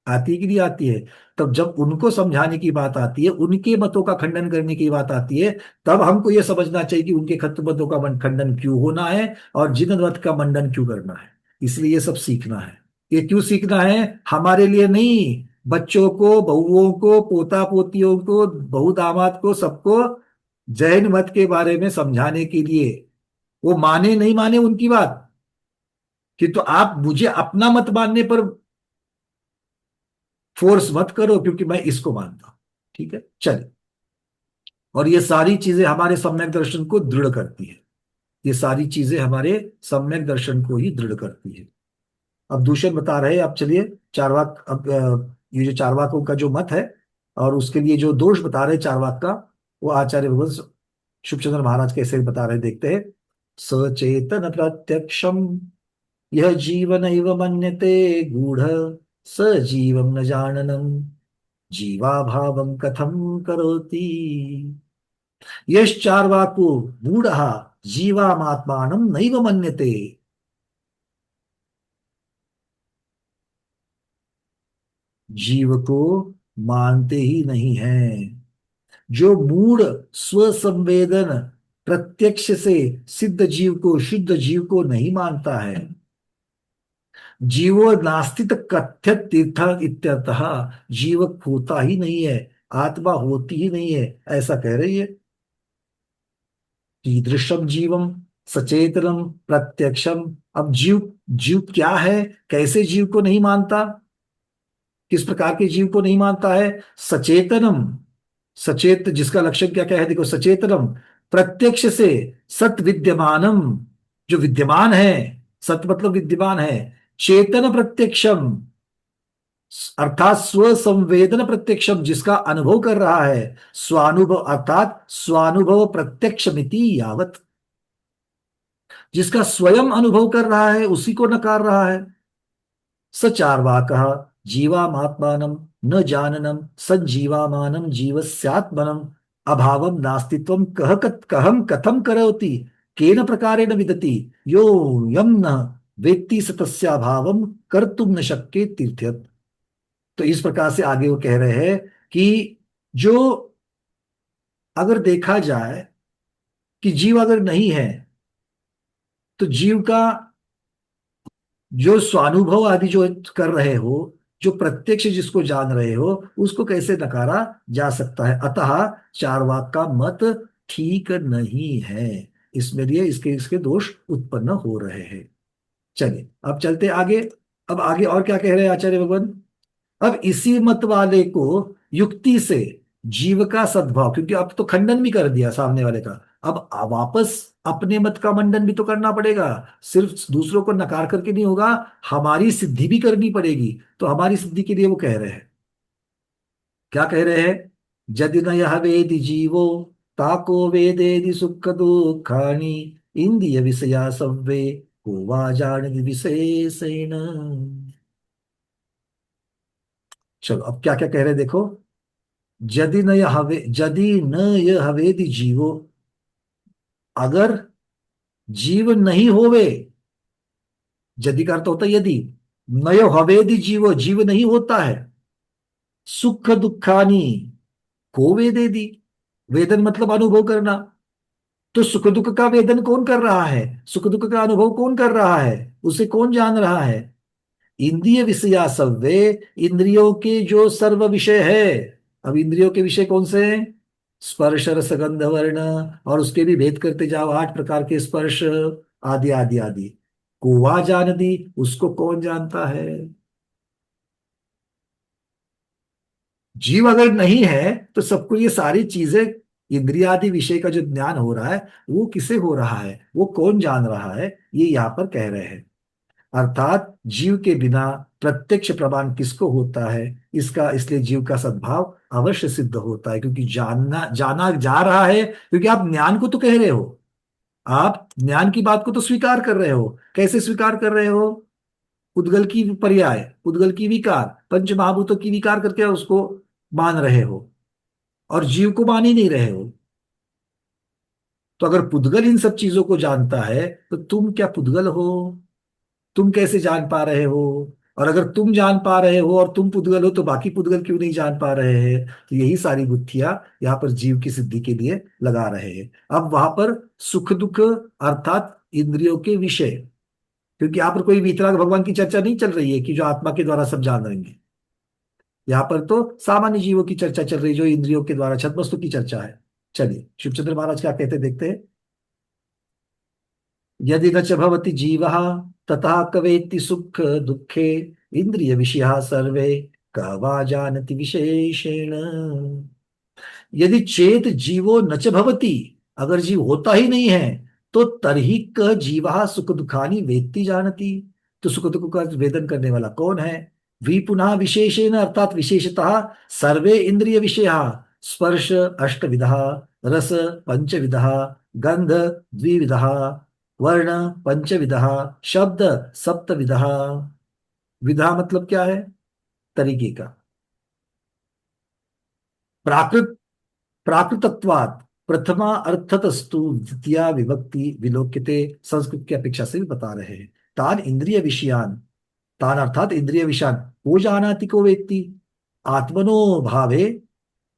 आती है कि नहीं आती है? तब जब उनको समझाने की बात आती है, उनके मतों का खंडन करने की बात आती है, तब हमको यह समझना चाहिए कि उनके मतों का खंडन क्यों होना है और जिन मत का मंडन क्यों करना है। इसलिए ये सब सीखना है। ये क्यों सीखना है? हमारे लिए नहीं, बच्चों को, बहुओं को, पोता पोतियों को, बहू दामाद को, सबको जैन मत के बारे में समझाने के लिए। वो माने नहीं माने उनकी बात, कि तो आप मुझे अपना मत मानने पर फोर्स मत करो, क्योंकि मैं इसको मानता हूं। ठीक है, चलिए। और ये सारी चीजें हमारे सम्यक दर्शन को दृढ़ करती है। ये सारी चीजें हमारे सम्यक दर्शन को ही दृढ़ करती है। अब दूसरे बता रहे हैं, अब चलिए चारवाक, अब ये जो चारवाकों का जो मत है और उसके लिए जो दोष बता रहे चारवाक का, वो आचार्य भगवत शुभचंद्र महाराज कैसे बता रहे, देखते हैं। सचेतन प्रत्यक्षम यह जीवन इव मन्यते गूढ़, सजीवम न जाननम जीवाभावम कथम करोति। यश्चार्वाको मूढ़ः जीवात्मानं नैव मन्यते। जीव को मानते ही नहीं है। जो मूढ़ स्वसंवेदन प्रत्यक्ष से सिद्ध जीव को, शुद्ध जीव को नहीं मानता है, जीवो नास्तित कथ्यत तीर्थ इत्यर्थः, जीव होता ही नहीं है, आत्मा होती ही नहीं है, ऐसा कह रही है। कीदृशम जीवम सचेतनम प्रत्यक्षम। अब जीव, जीव क्या है, कैसे जीव को नहीं मानता, किस प्रकार के जीव को नहीं मानता है? सचेतनम, सचेत जिसका लक्षण क्या क्या है, देखो, सचेतनम प्रत्यक्ष से, सत विद्यमानम, जो विद्यमान है, सत मतलब विद्यमान है, चेतन प्रत्यक्षम अर्थात स्वसंवेदन प्रत्यक्षम, जिसका अनुभव कर रहा है, स्वानुभव अर्थात स्वानुभव प्रत्यक्षमिति यावत, जिसका स्वयं अनुभव कर रहा है उसी को नकार रहा है। स चार्वाकः जीवात्मानं न जाननं सज्जीवामानं जीवस्यात्मनं अभावं नास्तित्वं कहं कथं करोति केन प्रकारेण विदति यो यं न वेत्ति स तस्याभावं कर्तुं न शक्ये तीर्थयत्। तो इस प्रकार से आगे वो कह रहे हैं कि जो, अगर देखा जाए कि जीव अगर नहीं है, तो जीव का जो स्वानुभव आदि जो कर रहे हो, जो प्रत्यक्ष जिसको जान रहे हो, उसको कैसे नकारा जा सकता है? अतः चार्वाक का मत ठीक नहीं है, इसमें लिए इसके इसके दोष उत्पन्न हो रहे हैं। चलिए अब चलते आगे। अब आगे और क्या कह रहे हैं आचार्य भगवान? अब इसी मत वाले को युक्ति से जीव का सद्भाव, क्योंकि अब तो खंडन भी कर दिया सामने वाले का, अब वापस अपने मत का मंडन भी तो करना पड़ेगा, सिर्फ दूसरों को नकार करके नहीं होगा, हमारी सिद्धि भी करनी पड़ेगी। तो हमारी सिद्धि के लिए वो कह रहे हैं, क्या कह रहे हैं? यदि न यह वेदि जीवो ताको वेदेदि सुख दुखानि इंद्रिय विषया सव्वे को वा जान विशेषेण। चलो अब क्या क्या कह रहे हैं देखो। यदि न यह वेदि जीवो, अगर जीव नहीं होवे, यदि का अर्थ होता है यदि, नयो हवेदि जीवो, जीव नहीं होता है, सुख दुखानी, को वेदेदि, वेदन मतलब अनुभव करना, तो सुख दुख का वेदन कौन कर रहा है, सुख दुख का अनुभव कौन कर रहा है, उसे कौन जान रहा है? इंद्रिय विषया सर्वे, इंद्रियों के जो सर्व विषय है। अब इंद्रियों के विषय कौन से हैं? स्पर्श रस गंध वर्ण, और उसके भी भेद करते जाओ, 8 प्रकार के स्पर्श, आदि आदि आदि। कोवा जान दी, उसको कौन जानता है? जीव अगर नहीं है तो सबको ये सारी चीजें, इंद्रियादि विषय का जो ज्ञान हो रहा है, वो किसे हो रहा है, वो कौन जान रहा है, ये यहाँ पर कह रहे हैं। अर्थात जीव के बिना प्रत्यक्ष प्रमाण किसको होता है, इसका, इसलिए जीव का सद्भाव अवश्य सिद्ध होता है, क्योंकि जानना जाना जा रहा है, क्योंकि आप ज्ञान को तो कह रहे हो, आप ज्ञान की बात को तो स्वीकार कर रहे हो। कैसे स्वीकार कर रहे हो? उद्गल की पर्याय, उद्गल की विकार, पंच महाभूतों की विकार करके उसको मान रहे हो, और जीव को मान ही नहीं रहे हो। तो अगर पुद्गल इन सब चीजों को जानता है, तो तुम क्या पुद्गल हो? तुम कैसे जान पा रहे हो? और अगर तुम जान पा रहे हो और तुम पुद्गल हो, तो बाकी पुद्गल क्यों नहीं जान पा रहे हैं? तो यही सारी बुद्धियां यहाँ पर जीव की सिद्धि के लिए लगा रहे हैं। अब वहां पर सुख दुख अर्थात इंद्रियों के विषय, क्योंकि यहाँ पर कोई वीतराग भगवान की चर्चा नहीं चल रही है कि जो आत्मा के द्वारा सब जान रहे हैं। यहाँ पर तो सामान्य जीवों की चर्चा चल रही है, जो इंद्रियों के द्वारा छद वस्तु की चर्चा है। चलिए शिवचंद्र महाराज क्या कहते हैं, देखते हैं। यदि न च भवति जीवः तथा कवेत्ति सुख दुःखे इंद्रिय विषया सर्वे क वा जानति विशेषेण। यदि चेत जीवो न च भवति, अगर जीव होता ही नहीं है, तो तरहि क जीवः सुख दुखानि वेत्ति जानति, तो सुख दुख का वेदन करने वाला कौन है? वि पुनः विशेषेण, अर्थात विशेषतः सर्वे इंद्रिय विषया, स्पर्श अष्टविधः, रस पंचविधः, गंध द्विविधः, वर्ण पंचविधः, शब्द सप्तविधः। विधा मतलब क्या है? तरीके का। प्राकृत प्राकृतत्वात् प्रथमा अर्थतस्तु द्वितीया विभक्ति विलोक्यते, संस्कृत की अपेक्षा से भी बता रहे हैं। तान इंद्रिय विषयान, तान अर्थात इंद्रिय विषयान, को जानाति को वेत्ति, आत्मनो भावे,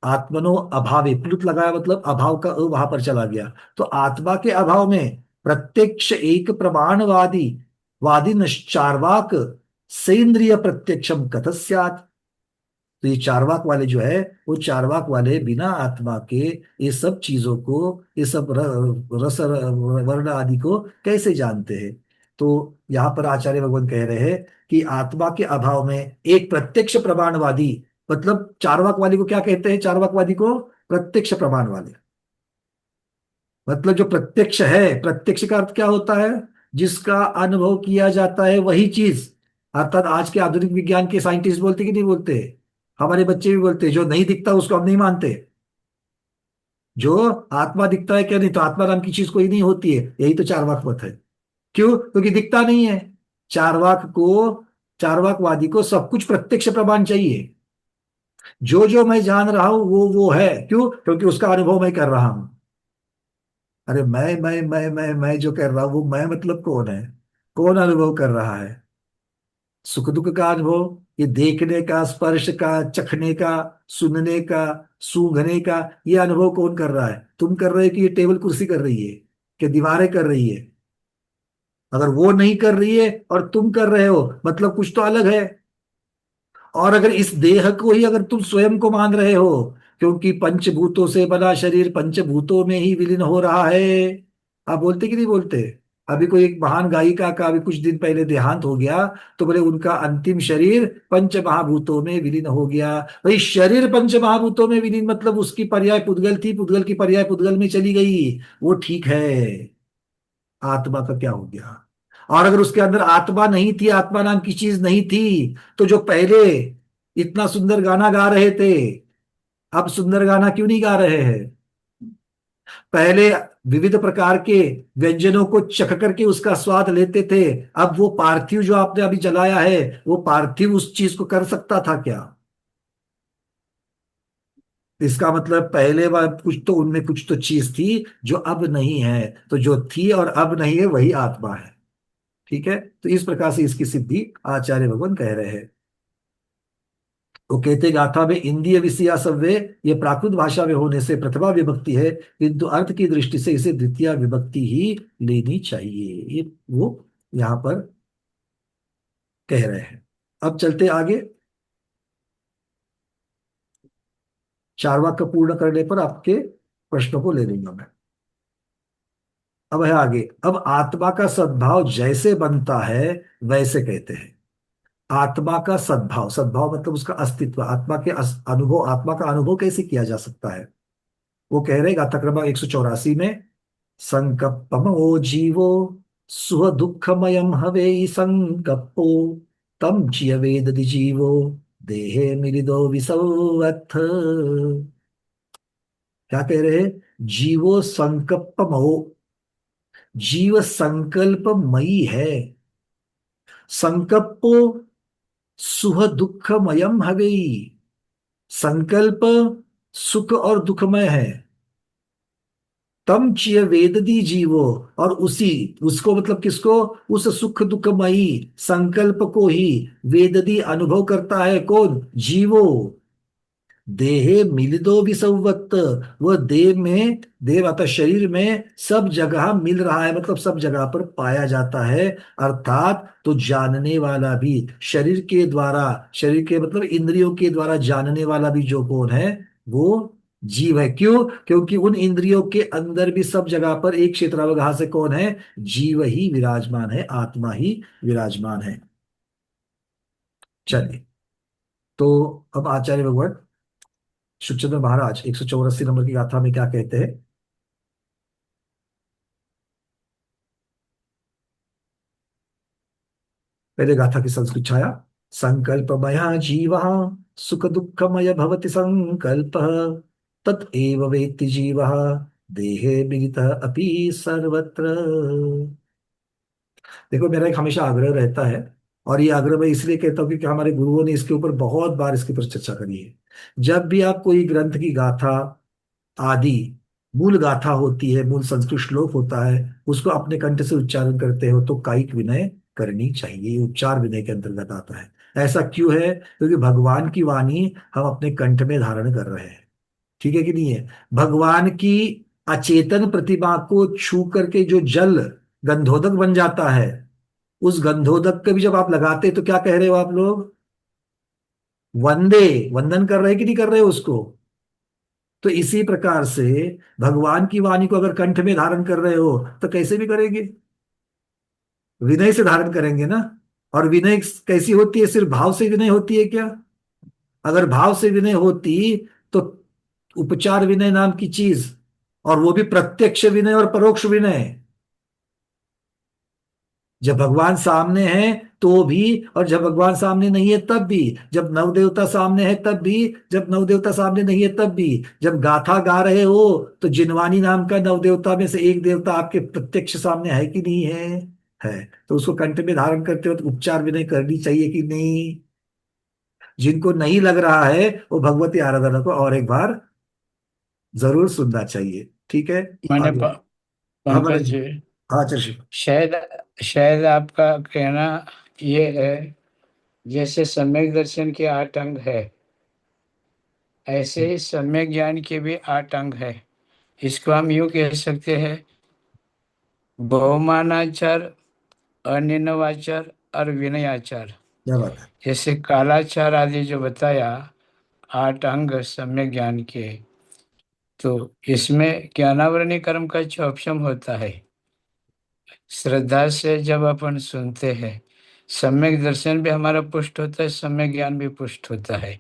आत्मनो अभावे, प्लुत लगाया मतलब अभाव का अ वहां पर चला गया। तो आत्मा के अभाव में प्रत्यक्ष एक प्रमाणवादी, वादी चार्वाक सेंद्रिय प्रत्यक्षम कथ स्यात्। तो ये चार्वाक वाले जो है, वो चार्वाक वाले बिना आत्मा के ये सब चीजों को, ये सब रस वर्ण आदि को कैसे जानते हैं? तो यहाँ पर आचार्य भगवान कह रहे हैं कि आत्मा के अभाव में एक प्रत्यक्ष प्रमाणवादी, मतलब चार्वाक वाली को क्या कहते हैं? चार्वाक वादी को प्रत्यक्ष प्रमाण वाले, मतलब जो प्रत्यक्ष है, प्रत्यक्ष का अर्थ क्या होता है? जिसका अनुभव किया जाता है वही चीज। अर्थात आज के आधुनिक विज्ञान के साइंटिस्ट बोलते कि नहीं बोलते, हमारे बच्चे भी बोलते हैं, जो नहीं दिखता उसको हम नहीं मानते। जो आत्मा दिखता है क्या, नहीं तो आत्मा नाम की चीज कोई नहीं होती है, यही तो चार्वाक मत है। क्यों? क्योंकि दिखता नहीं है। चार्वाक को, चार्वाकवादी को सब कुछ प्रत्यक्ष प्रमाण चाहिए। जो जो मैं जान रहा हूं वो है। क्यों? क्योंकि उसका अनुभव मैं कर रहा हूं। अरे मैं जो कर रहा हूं, वो मैं मतलब कौन है? कौन अनुभव कर रहा है? सुख दुख का अनुभव, ये देखने का, स्पर्श का, चखने का, सुनने का, सूंघने का, ये अनुभव कौन कर रहा है? तुम कर रहे हो कि ये टेबल कुर्सी कर रही है, कि दीवारें कर रही है? अगर वो नहीं कर रही है और तुम कर रहे हो, मतलब कुछ तो अलग है। और अगर इस देह को ही अगर तुम स्वयं को मान रहे हो, क्योंकि पंचभूतों से बना शरीर पंचभूतों में ही विलीन हो रहा है। आप बोलते कि नहीं बोलते? अभी कोई एक महान गायिका का अभी कुछ दिन पहले देहांत हो गया, तो बोले उनका अंतिम शरीर पंच महाभूतों में विलीन हो गया। भाई शरीर पंच महाभूतों में विलीन मतलब उसकी पर्याय पुद्गल थी, पुद्गल की पर्याय पुद्गल में चली गई, वो ठीक है। आत्मा का क्या हो गया? और अगर उसके अंदर आत्मा नहीं थी, आत्मा नाम की चीज नहीं थी, तो जो पहले इतना सुंदर गाना गा रहे थे, अब सुंदर गाना क्यों नहीं गा रहे हैं? पहले विविध प्रकार के व्यंजनों को चख करके उसका स्वाद लेते थे, अब वो पार्थिव जो आपने अभी जलाया है, वो पार्थिव उस चीज को कर सकता था क्या? इसका मतलब पहले वह कुछ तो उनमें कुछ तो चीज थी जो अब नहीं है, तो जो थी और अब नहीं है वही आत्मा है। ठीक है, तो इस प्रकार से इसकी सिद्धि आचार्य भगवान कह रहे हैं। वो कहते गाथा में इंद्रिय विषया सव्य, ये प्राकृत भाषा में होने से प्रथमा विभक्ति है, किंतु अर्थ की दृष्टि से इसे द्वितीय विभक्ति ही लेनी चाहिए, ये वो यहाँ पर कह रहे हैं। अब चलते आगे, चार वाक्य पूर्ण करने पर आपके प्रश्नों को ले लूंगा मैं। अब है आगे, अब आत्मा का सद्भाव जैसे बनता है वैसे कहते हैं। आत्मा का सद्भाव, सद्भाव मतलब उसका अस्तित्व, आत्मा के अनुभव, आत्मा का अनुभव कैसे किया जा सकता है? वो कह रहे हैं गाथा क्रमांक 184 में, संकप्पमो जीवो सुह दुःखमयं हवे संकप्पो तम चिय वेदति जीवो देहे मिलिदो विसौवत्थ। क्या कह रहे हैं? जीवो संकप्पमो, जीव संकल्पमयी है। संकप्पो सुह दुःखमयम हवेई, संकल्प सुख और दुखमय है। तम चिय वेददी जीवो, और उसी, उसको मतलब किसको? उस सुख दुखमयी संकल्प को ही वेददी अनुभव करता है। कौन? जीवो। देहे मिलिदो विसंवत्त, वह देह में, देह अतः शरीर में सब जगह मिल रहा है, मतलब सब जगह पर पाया जाता है। अर्थात तो जानने वाला भी शरीर के द्वारा, शरीर के मतलब इंद्रियों के द्वारा जानने वाला भी जो कौन है? वो जीव है। क्यों? क्योंकि उन इंद्रियों के अंदर भी सब जगह पर एक क्षेत्रावगाह से कौन है? जीव ही विराजमान है, आत्मा ही विराजमान है। चलिए, तो अब आचार्य भगवत शुकचंद्र महाराज 184 नंबर की गाथा में क्या कहते हैं? पहले गाथा की संस्कृत छाया। संकल्पमया जीव सुख दुःखमय भवति संकल्प, तत् वेत्ति जीव देहे मिलितः अपि सर्वत्र। देखो, मेरा एक हमेशा आग्रह रहता है, और ये आग्रह मैं इसलिए कहता हूँ क्योंकि हमारे गुरुओं ने इसके ऊपर बहुत बार इसके ऊपर चर्चा करी है। जब भी आप कोई ग्रंथ की गाथा आदि, मूल गाथा होती है, मूल संस्कृत श्लोक होता है, उसको अपने कंठ से उच्चारण करते हो तो कायिक विनय करनी चाहिए। ये उच्चार विनय के अंतर्गत आता है। ऐसा क्यों है? क्योंकि भगवान की वाणी हम अपने कंठ में धारण कर रहे हैं। ठीक है कि नहीं है? भगवान की अचेतन प्रतिमा को छू करके जो जल गंधोदक बन जाता है, उस गंधोदक के भी जब आप लगाते तो क्या कह रहे हो आप लोग? वंदे, वंदन कर रहे कि नहीं कर रहे हो उसको? तो इसी प्रकार से भगवान की वाणी को अगर कंठ में धारण कर रहे हो तो कैसे भी करेंगे? विनय से धारण करेंगे ना। और विनय कैसी होती है? सिर्फ भाव से विनय होती है क्या? अगर भाव से विनय होती तो उपचार विनय नाम की चीज, और वो भी प्रत्यक्ष विनय और परोक्ष विनय, जब भगवान सामने है तो भी, और जब भगवान सामने नहीं है तब भी, जब नवदेवता सामने है तब भी, जब नवदेवता सामने नहीं है तब भी, जब गाथा गा रहे हो तो जिनवानी नाम का नवदेवता में से एक देवता आपके प्रत्यक्ष सामने है कि नहीं है? है। तो उसको कंठ में धारण करते हो तो उपचार विनय करनी चाहिए कि नहीं? जिनको नहीं लग रहा है वो भगवती आराधना को और एक बार जरूर सुनना चाहिए। ठीक है, मैंने आगे। हाँ पंकज महाराज जी। जी, हाँ चर्षि। शायद शायद आपका कहना ये है, जैसे सम्यक दर्शन के 8 अंग है, ऐसे ही सम्यक ज्ञान के भी 8 अंग है। इसको हम यूं कह सकते हैं, बहुमानाचार, अनिर्णवाचार और विनयाचार। क्या बात है। जैसे कालाचार आदि जो बताया, 8 अंग सम्यक ज्ञान के, तो इसमें ज्ञानावरणीय कर्म का जो ऑप्शन होता है, श्रद्धा से जब अपन सुनते हैं, सम्यक दर्शन भी हमारा पुष्ट होता है, सम्यक ज्ञान भी पुष्ट होता है।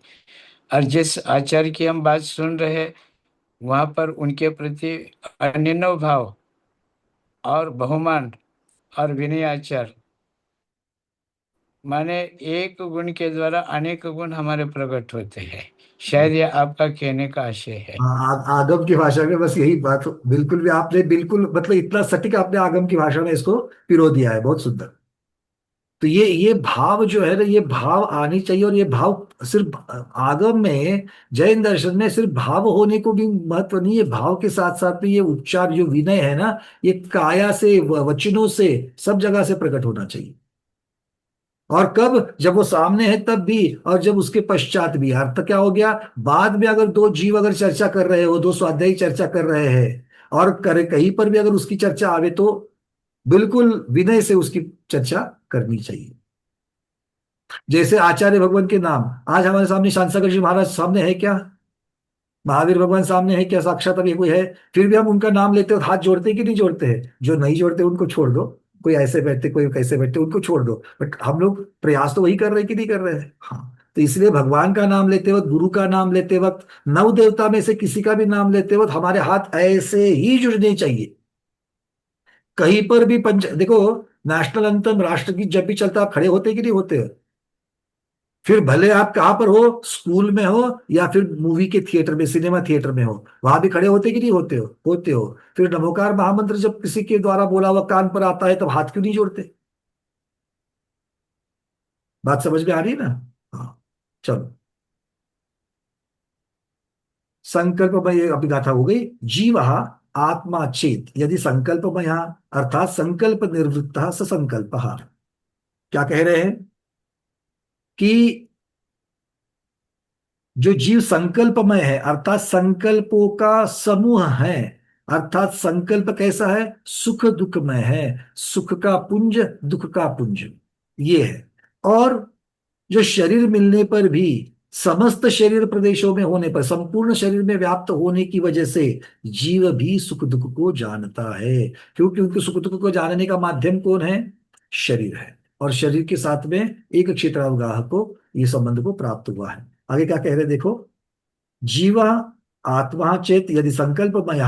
और जिस आचार्य की हम बात सुन रहे हैं, वहां पर उनके प्रति अनिन्व भाव और बहुमान और विनय आचार, माने एक गुण के द्वारा अनेक गुण हमारे प्रकट होते हैं। शायद ये आपका कहने का आशय है। हाँ, आगम की भाषा में बस यही बात, बिल्कुल भी आपने बिल्कुल मतलब इतना सटीक आपने आगम की भाषा में इसको पिरो दिया है, बहुत सुंदर। तो ये भाव जो है ना, ये भाव आनी चाहिए। और ये भाव सिर्फ आगम में, जैन दर्शन में सिर्फ भाव होने को भी महत्व नहीं है, भाव के साथ साथ में ये उच्चार जो विनय है ना, ये काया से वचनों से सब जगह से प्रकट होना चाहिए। और कब, जब वो सामने है तब भी, और जब उसके पश्चात भी। अर्थ क्या हो गया, बाद में अगर दो जीव अगर चर्चा कर रहे हो, दो स्वाध्यायी चर्चा कर रहे हैं, और करे कहीं पर भी अगर उसकी चर्चा आवे तो बिल्कुल विनय से उसकी चर्चा करनी चाहिए। जैसे आचार्य भगवान के नाम, आज हमारे सामने शांताकर जी महाराज सामने है क्या, महावीर भगवान सामने है क्या, साक्षात अभी कोई है, फिर भी हम उनका नाम लेते हो, हाथ जोड़ते हैं कि नहीं जोड़ते हैं? जो नहीं जोड़ते उनको छोड़ दो, कोई ऐसे बैठते कोई कैसे बैठते, उनको छोड़ दो, बट हम लोग प्रयास तो वही कर रहे हैं कि नहीं कर रहे हैं? हाँ, तो इसलिए भगवान का नाम लेते वक्त, गुरु का नाम लेते वक्त, नव देवता में से किसी का भी नाम लेते वक्त हमारे हाथ ऐसे ही जुड़ने चाहिए। कहीं पर भी पंच देखो, नेशनल एंथम राष्ट्रगीत जब भी चलता, आप खड़े होते कि नहीं होते हो? फिर भले आप कहाँ पर हो, स्कूल में हो या फिर मूवी के थिएटर में, सिनेमा थिएटर में हो, वहां भी खड़े होते कि नहीं होते हो? होते हो। फिर नमोकार महामंत्र जब किसी के द्वारा बोला हुआ कान पर आता है, तब हाथ क्यों नहीं जोड़ते? बात समझ में आ रही है ना? हाँ, चलो। संकल्पमय अभिगाथा हो गई। जीव आत्मा चेत यदि संकल्पमय, अर्थात संकल्प निर्वृत्त स संकल्प। क्या कह रहे हैं कि जो जीव संकल्पमय है, अर्थात संकल्पों का समूह है, अर्थात संकल्प कैसा है, सुख दुखमय है, सुख का पुंज दुख का पुंज ये है। और जो शरीर मिलने पर भी, समस्त शरीर प्रदेशों में होने पर, संपूर्ण शरीर में व्याप्त होने की वजह से जीव भी सुख दुख को जानता है, क्योंकि उनको सुख दुख को जानने का माध्यम कौन है? शरीर है। और शरीर के साथ में एक क्षेत्रावगाह को, ये संबंध को प्राप्त हुआ है। आगे क्या कह रहे हैं देखो। जीवा आत्मा चेत यदि संकल्पमय,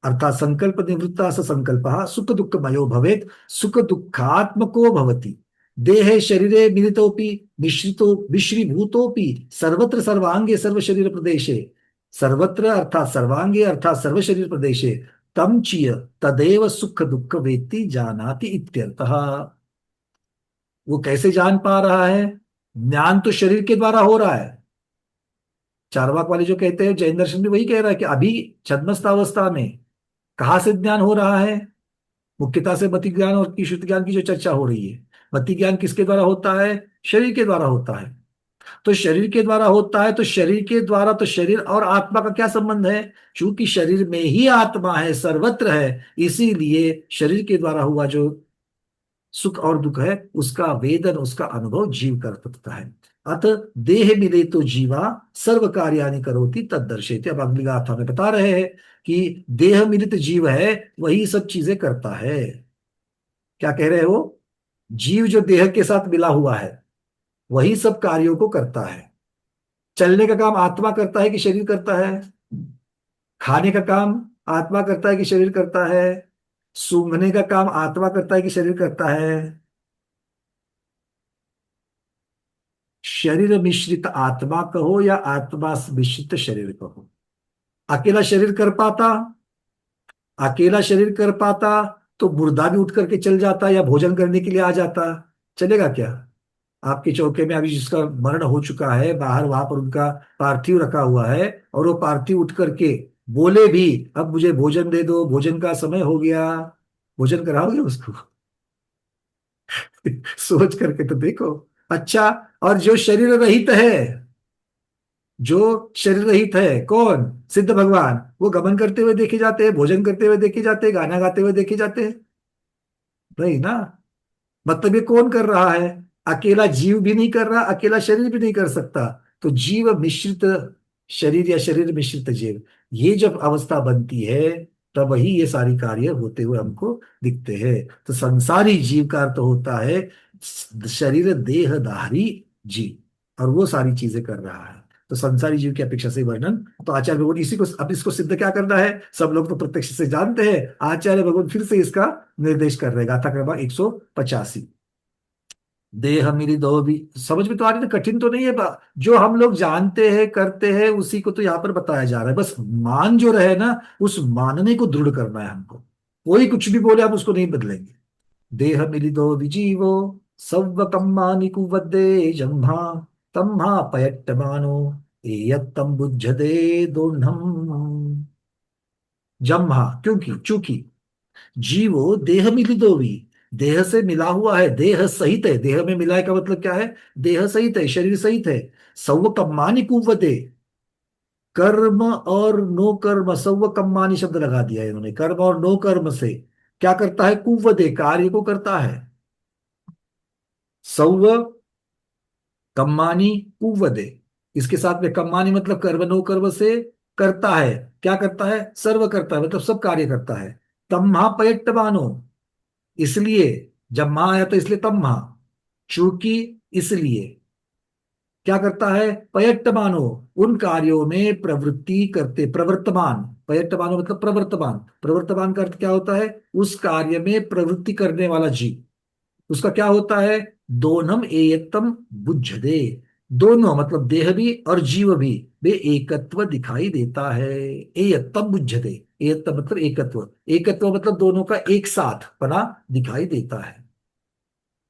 अर्थात संकल्प निवृत्ता स संकल्प सुख दुःखमयो भवेत्, सुख दुःखात्मको भवति। देहे शरीरे मिलितोपि मिश्रितो विश्रीभूतोपि सर्वत्र सर्वांगे सर्व शरीर प्रदेशे, सर्वत्र अर्थात सर्वांगे अर्थात सर्व शरीर प्रदेशे, तम चिय तदेव सुख दुःख वेत्ति जानाति इत्यर्थः। वो कैसे जान पा रहा है? ज्ञान तो शरीर के द्वारा हो रहा है। चार्वाक वाले जो कहते हैं, जैन दर्शन भी वही कह रहा है कि अभी छद्मस्त अवस्था में कहाँ से ज्ञान हो रहा है? मुख्यतः से मति ज्ञान और की शुद्ध ज्ञान की जो चर्चा हो रही है। मति ज्ञान किसके द्वारा होता है? शरीर के द्वारा होता है। तो शरीर के द्वारा होता है, तो शरीर के द्वारा, तो शरीर और आत्मा का क्या संबंध है? चूंकि शरीर में ही आत्मा है, सर्वत्र है, इसीलिए शरीर के द्वारा हुआ जो सुख और दुख है, उसका वेदन, उसका अनुभव जीव कर सकता है। अत देह मिले तो जीवा सर्व कार्यानि करोति तद दर्शेति। अब अगली गाथा में बता रहे हैं कि देह मिलित जीव है, वही सब चीजें करता है। क्या कह रहे हो? जीव जो देह के साथ मिला हुआ है, वही सब कार्यों को करता है। चलने का काम आत्मा करता है कि शरीर करता है? खाने का काम आत्मा करता है कि शरीर करता है? सूंघने का काम आत्मा करता है कि शरीर करता है? शरीर मिश्रित आत्मा कहो या आत्मा मिश्रित शरीर कहो, अकेला शरीर कर पाता? अकेला शरीर कर पाता तो मुर्दा भी उठ करके चल जाता या भोजन करने के लिए आ जाता, चलेगा क्या? आपके चौके में अभी जिसका मरण हो चुका है बाहर, वहां पर उनका पार्थिव रखा हुआ है, और वो पार्थिव उठ करके बोले भी अब मुझे भोजन दे दो, भोजन का समय हो गया, भोजन कराओगे उसको? सोच करके तो देखो। अच्छा, और जो शरीर रहित है, जो शरीर रहित है कौन? सिद्ध भगवान। वो गमन करते हुए देखे जाते हैं, भोजन करते हुए देखे जाते हैं, गाना गाते हुए देखे जाते हैं? नहीं ना। मतलब ये कौन कर रहा है? अकेला जीव भी नहीं कर रहा, अकेला शरीर भी नहीं कर सकता। तो जीव मिश्रित शरीर या शरीर मिश्रित जीव, ये जब अवस्था बनती है, तब ही ये सारी कार्य होते हुए हमको दिखते हैं। तो संसारी जीव का अर्थ होता है शरीर देहधारी जीव, और वो सारी चीजें कर रहा है। तो संसारी जीव की अपेक्षा से वर्णन, तो आचार्य भगवान इसी को, अब इसको सिद्ध क्या करना है, सब लोग तो प्रत्यक्ष से जानते हैं, आचार्य भगवान फिर से इसका निर्देश कर रहे हैं। गाथा क्रमांक 185। देह मेरी दो भी, समझ में तो आ रही है ना, कठिन तो नहीं है जो हम लोग जानते हैं करते हैं उसी को तो यहाँ पर बताया जा रहा है। बस मान जो रहे ना, उस मानने को दृढ़ करना है हमको। कोई कुछ भी बोले हम उसको नहीं बदलेंगे। देह मेरी दो विजीवो सव्व कम्मानि कुवद्दे जम्भा तम्हा पयट्टमानो एयत्तम बुद्धते दोन्हम। जम्हा क्योंकि चूंकि, जीवो देह मिलिदोवी, देह से मिला हुआ है, देह सहित है। देह में मिला है का मतलब क्या है, देह सहित है, शरीर सहित है। सव्व कम्मानि कुव्वते, कर्म और नो कर्म, सव्व कम्मानि शब्द लगा दिया है इन्होंने, कर्म और नो कर्म से क्या करता है, कुव्वते कार्य को करता है। सव्व कम्मानि कुव्वते, इसके साथ में कम्मानि मतलब कर्म, नो कर्म से करता है। क्या करता है, सर्व करता है, मतलब सब कार्य करता है। तम्हा पयट्टमानो, इसलिए, जब मां आया तो इसलिए तम्हा, चूंकि, इसलिए क्या करता है, पयट्टमानो, उन कार्यों में प्रवृत्ति करते, प्रवर्तमान, पयट्टमानो मतलब प्रवर्तमान, प्रवर्तमान का अर्थ क्या होता है, उस कार्य में प्रवृत्ति करने वाला जीव, उसका क्या होता है, दोनम एयत्तम बुझदे, दोनों मतलब देह भी और जीव भी, वे एकत्व दिखाई देता है। एयत्तम बुझदे, एयत्तम मतलब एकत्व, एकत्व मतलब दोनों का एक साथ बना दिखाई देता है।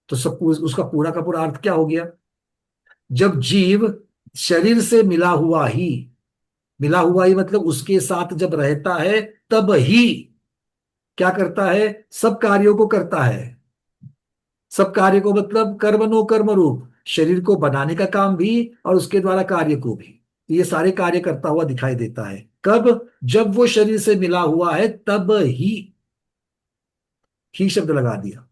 तो सब उसका पूरा का पूरा अर्थ क्या हो गया, जब जीव शरीर से मिला हुआ ही मतलब उसके साथ जब रहता है, तब ही क्या करता है, सब कार्यों को करता है। सब कार्य को मतलब कर्म नो कर्म रूप, शरीर को बनाने का काम भी और उसके द्वारा कार्य को भी, तो ये सारे कार्य करता हुआ दिखाई देता है। कब, जब वो शरीर से मिला हुआ है तब ही शब्द लगा दिया,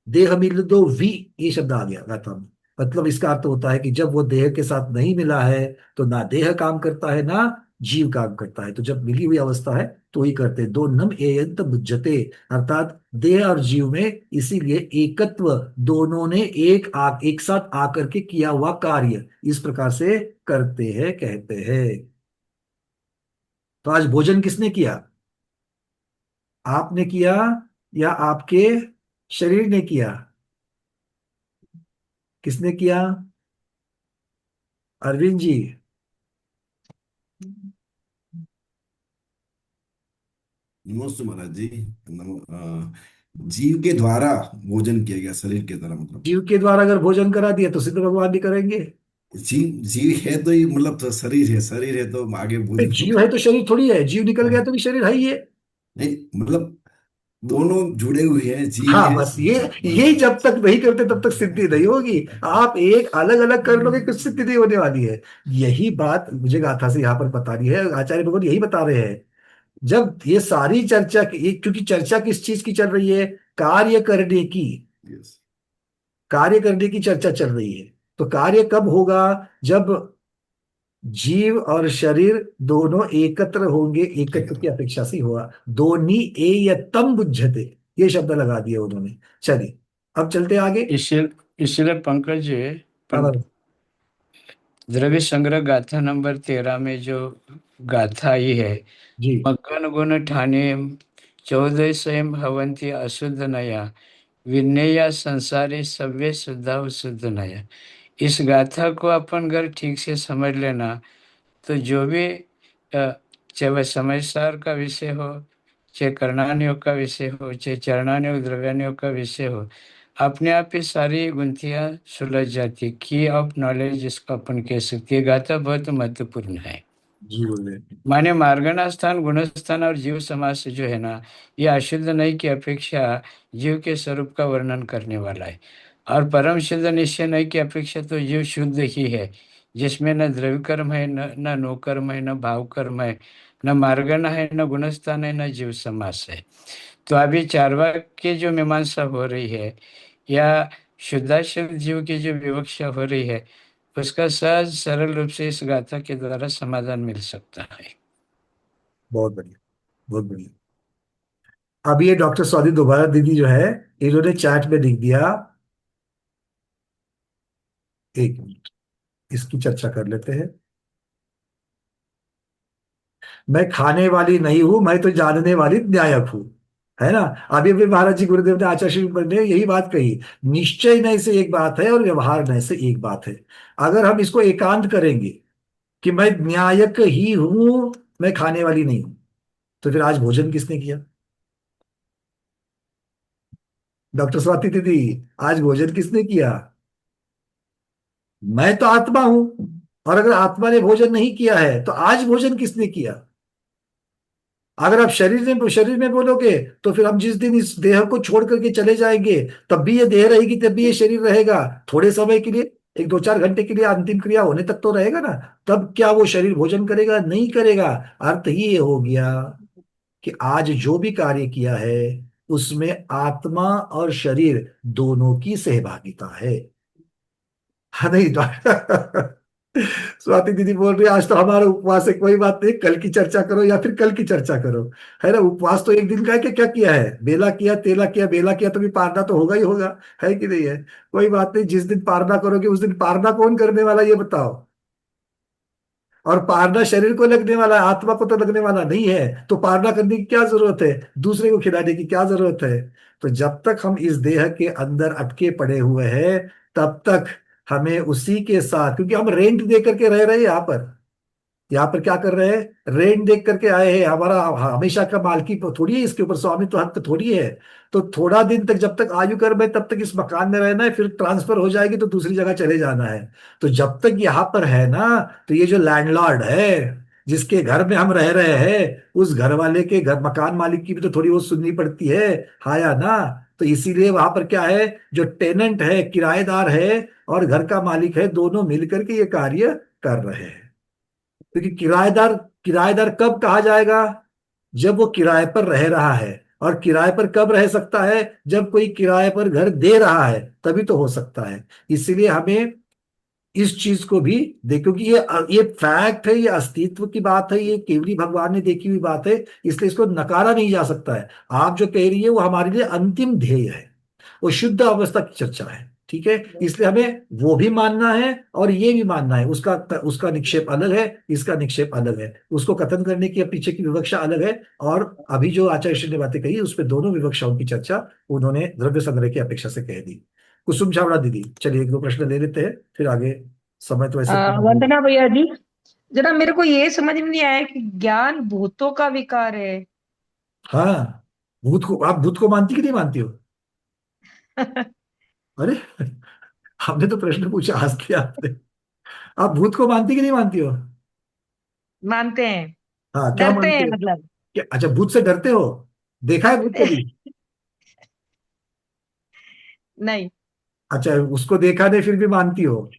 देह मिल दो वी, ये शब्द आ गया गाथा में। मतलब इसका अर्थ होता है कि जब वो देह के साथ नहीं मिला है तो ना देह काम करता है ना जीव काम करता है, तो जब मिली हुई अवस्था है तो ही करते हैं। दो नम एयंत बुझते, अर्थात देह और जीव में इसीलिए एकत्व, दोनों ने एक साथ आकर के किया हुआ कार्य इस प्रकार से करते हैं, कहते हैं। तो आज भोजन किसने किया, आपने किया या आपके शरीर ने किया, किसने किया, अरविंद जी। नमस्ते महाराज जी। जीव के द्वारा भोजन किया गया शरीर के द्वारा, मतलब जीव के द्वारा अगर भोजन करा दिया तो सिद्ध भगवान भी करेंगे। जीव जीव है तो ये मतलब, तो शरीर है तो आगे भोजन तो जीव है तो शरीर थोड़ी है, जीव निकल गया तो भी शरीर है ही है। नहीं, मतलब दोनों जुड़े हुए हैं, जीव हाँ है। बस ये जब तक नहीं करते तब तक सिद्धि नहीं होगी। आप एक अलग अलग कर लोगे, कुछ सिद्धि नहीं होने वाली है। यही बात मुझे गाथा से यहाँ पर बतानी है, आचार्य भगवान यही बता रहे हैं। जब ये सारी चर्चा क्योंकि चर्चा किस चीज की चल रही है, कार्य करने की, यस। कार्य करने की चर्चा चल रही है। तो कार्य कब होगा, जब जीव और शरीर दोनों एकत्र होंगे, ठीक एकत्व की है। अपेक्षा से होगा। दोनी एयतम बुझते, ये शब्द लगा दिया उन्होंने। चलिए अब चलते आगे। इसलिए पंकज जी, हाँ पं- द्रव्य संग्रह गाथा नंबर 13 में जो गाथा आई है, जी मगन गुण ठाने 14 स्वयं भवंती अशुद्ध नया, विनया संसारी सव्य शुद्धा शुद्ध नया। इस गाथा को अपन अगर ठीक से समझ लेना, तो जो भी चाहे वह समयसार का विषय हो, चाहे करणानुयोग का विषय हो, चाहे चरणानुयोग द्रव्यानुयोग का विषय हो, अपने आप ही सारी गुंथियां सुलझ जाती। की ऑफ नॉलेज जिसको अपन कह सकते हैं, गाथा बहुत महत्वपूर्ण है। जी बोले। माने मार्गणा स्थान गुणस्थान और जीव समास जो है ना, ये अशुद्ध नई की अपेक्षा जीव के स्वरूप का वर्णन करने वाला है। और परम शुद्ध निश्चय नई की अपेक्षा तो जीव शुद्ध ही है, जिसमें न द्रव्य कर्म है, न नो कर्म है, न भाव कर्म है, न मार्गणा है, न गुणस्थान है, न जीव समास है। तो अभी चारवाक की जो मीमांसा हो रही है, या शुद्धाशुद्ध जीव की जो विवक्षा हो रही है, उसका सहज सरल रूप से इस गाथा के द्वारा समाधान मिल सकता है। बहुत बढ़िया, बहुत बढ़िया। अब ये डॉक्टर सौदी दोबारा दीदी जो है, इन्होंने चैट में लिख दिया, एक मिनट, इसकी चर्चा कर लेते हैं। मैं खाने वाली नहीं हूं, मैं तो जानने वाली न्यायक हूं, है ना। अभी अभी महाराज जी गुरुदेव ने, आचार्य श्री ने यही बात कही, निश्चय नय से एक बात है और व्यवहार नय से एक बात है। अगर हम इसको एकांत करेंगे कि मैं न्यायक ही हूं, मैं खाने वाली नहीं हूं, तो फिर आज भोजन किसने किया? डॉक्टर स्वाति दीदी, आज भोजन किसने किया? मैं तो आत्मा हूं, और अगर आत्मा ने भोजन नहीं किया है तो आज भोजन किसने किया? अगर आप शरीर में बोलोगे, तो फिर हम जिस दिन इस देह को छोड़ करके चले जाएंगे, तब भी ये देह रहेगी, तब भी ये शरीर रहेगा, थोड़े समय के लिए, एक दो चार घंटे के लिए, अंतिम क्रिया होने तक तो रहेगा ना। तब क्या वो शरीर भोजन करेगा? नहीं करेगा। अर्थ ही ये हो गया कि आज जो भी कार्य किया है, उसमें आत्मा और शरीर दोनों की सहभागिता है। हाँ नहीं डॉक्टर स्वाति दीदी बोल रही है, आज तो हमारा उपवास है, कोई बात नहीं, कल की चर्चा करो या फिर कल की चर्चा करो, है ना। उपवास तो एक दिन का है कि क्या किया है, बेला किया, तेला किया, बेला किया, तो भी पारना तो होगा ही होगा, है कि नहीं है। कोई बात नहीं, जिस दिन पारना करोगे उस दिन पारना कौन करने वाला, ये बताओ। और पारना शरीर को लगने वाला है, आत्मा को तो लगने वाला नहीं है, तो पारना करने की क्या जरूरत है, दूसरे को खिलाने की क्या जरूरत है। तो जब तक हम इस देह के अंदर अटके पड़े हुए हैं, तब तक हमें उसी के साथ, क्योंकि हम रेंट दे करके रह रहे हैं यहाँ पर, यहाँ पर क्या कर रहे हैं, रेंट देख करके आए हैं, हमारा हमेशा का मालकी थोड़ी है, इसके ऊपर स्वामित्व हक थोड़ी है। तो थोड़ा दिन तक, जब तक आयु कर्म है, तब तक इस मकान में रहना है, फिर ट्रांसफर हो जाएगी तो दूसरी जगह चले जाना है। तो जब तक यहाँ पर है ना, तो ये जो लैंडलॉर्ड है, जिसके घर में हम रह रहे हैं, उस घर वाले के घर, मकान मालिक की भी तो थोड़ी बहुत सुननी पड़ती है, हाँ या ना। तो इसीलिए वहां पर क्या है, जो टेनेंट है, किराएदार है, और घर का मालिक है, दोनों मिलकर के ये कार्य कर रहे हैं। क्योंकि किराएदार, किराएदार कब कहा जाएगा, जब वो किराए पर रह रहा है। और किराए पर कब रह सकता है, जब कोई किराए पर घर दे रहा है, तभी तो हो सकता है। इसीलिए हमें इस चीज को भी देख, क्योंकि ये फैक्ट है, ये अस्तित्व की बात है, ये केवली भगवान ने देखी हुई बात है, इसलिए इसको नकारा नहीं जा सकता है। आप जो कह रही है वो हमारे लिए अंतिम ध्येय है, वो शुद्ध अवस्था की चर्चा है, ठीक है। इसलिए हमें वो भी मानना है और ये भी मानना है, उसका उसका निक्षेप अलग है, इसका निक्षेप अलग है, उसको कथन करने की पीछे की विवक्षा अलग है। और अभी जो आचार्य श्री ने बातें कही, उसपे दोनों विवक्षाओं की चर्चा उन्होंने द्रव्य संग्रह की अपेक्षा से कह दी। कुसुम छावड़ा दीदी, चलिए एक दो प्रश्न ले लेते हैं, फिर आगे, समय तो ऐसे वंदना भैया जी, जरा मेरे को ये समझ में नहीं आया कि ज्ञान भूतों का विकार है। हाँ, भूत को, आप भूत को मानती कि नहीं मानती हो? अरे हमने तो प्रश्न पूछा, आज किया आपने। आप भूत को मानती कि नहीं मानती हो? मानते हैं, हाँ, क्या डरते मानते हैं हो? मतलब। क्या, अच्छा, भूत से डरते हो? देखा है भूत कभी? नहीं, अच्छा, उसको देखा नहीं फिर भी मानती हो?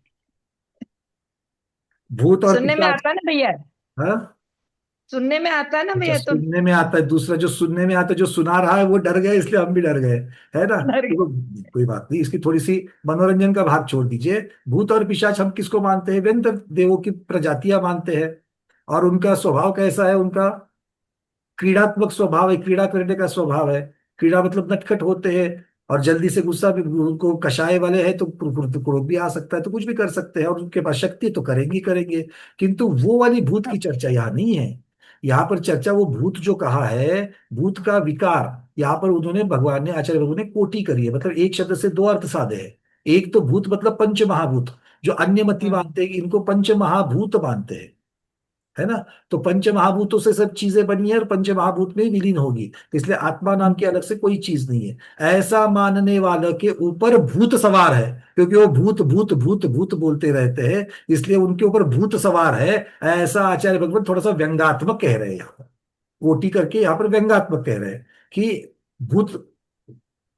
भूत और सुनने में पिशाच। आता है ना भैया, हाँ, सुनने में आता है ना अच्छा, भैया, तो सुनने में आता है, दूसरा जो सुनने में आता है, जो सुना रहा है वो डर गए, इसलिए हम भी डर गए, है ना। डर देखो, गए। कोई बात नहीं, इसकी थोड़ी सी मनोरंजन का भाग छोड़ दीजिए। भूत और पिशाच हम किसको मानते हैं? व्यंतर देवों की प्रजातियां मानते हैं। और उनका स्वभाव कैसा है? उनका क्रीड़ात्मक स्वभाव है, क्रीड़ा करने का स्वभाव है। क्रीड़ा मतलब नटखट होते हैं, और जल्दी से गुस्सा भी, उनको कषाय वाले हैं तो क्रोध भी आ सकता है, तो कुछ भी कर सकते हैं, और उनके पास शक्ति तो करेंगे ही करेंगे। किंतु वो वाली भूत की चर्चा यहाँ नहीं है। यहाँ पर चर्चा वो भूत जो कहा है, भूत का विकार, यहाँ पर उन्होंने, भगवान ने, आचार्य भगवान ने कोटि करी है, मतलब एक शब्द से दो अर्थ साधे हैं। एक तो भूत मतलब पंच महाभूत, जो अन्य मति हम्म, मानते हैं कि इनको पंच महाभूत मानते हैं, है ना। तो पंच महाभूतों से सब चीजें बनी है, और पंच महाभूत में ही विलीन होगी, इसलिए आत्मा नाम की अलग से कोई चीज नहीं है। ऐसा मानने वालों के ऊपर भूत सवार है, क्योंकि वो भूत भूत भूत भूत बोलते रहते हैं, इसलिए उनके ऊपर भूत सवार है। ऐसा आचार्य भगवान थोड़ा सा व्यंग्यात्मक कह रहे हैं यहाँ पर, कोटि करके यहाँ पर व्यंग्यात्मक कह रहे हैं कि भूत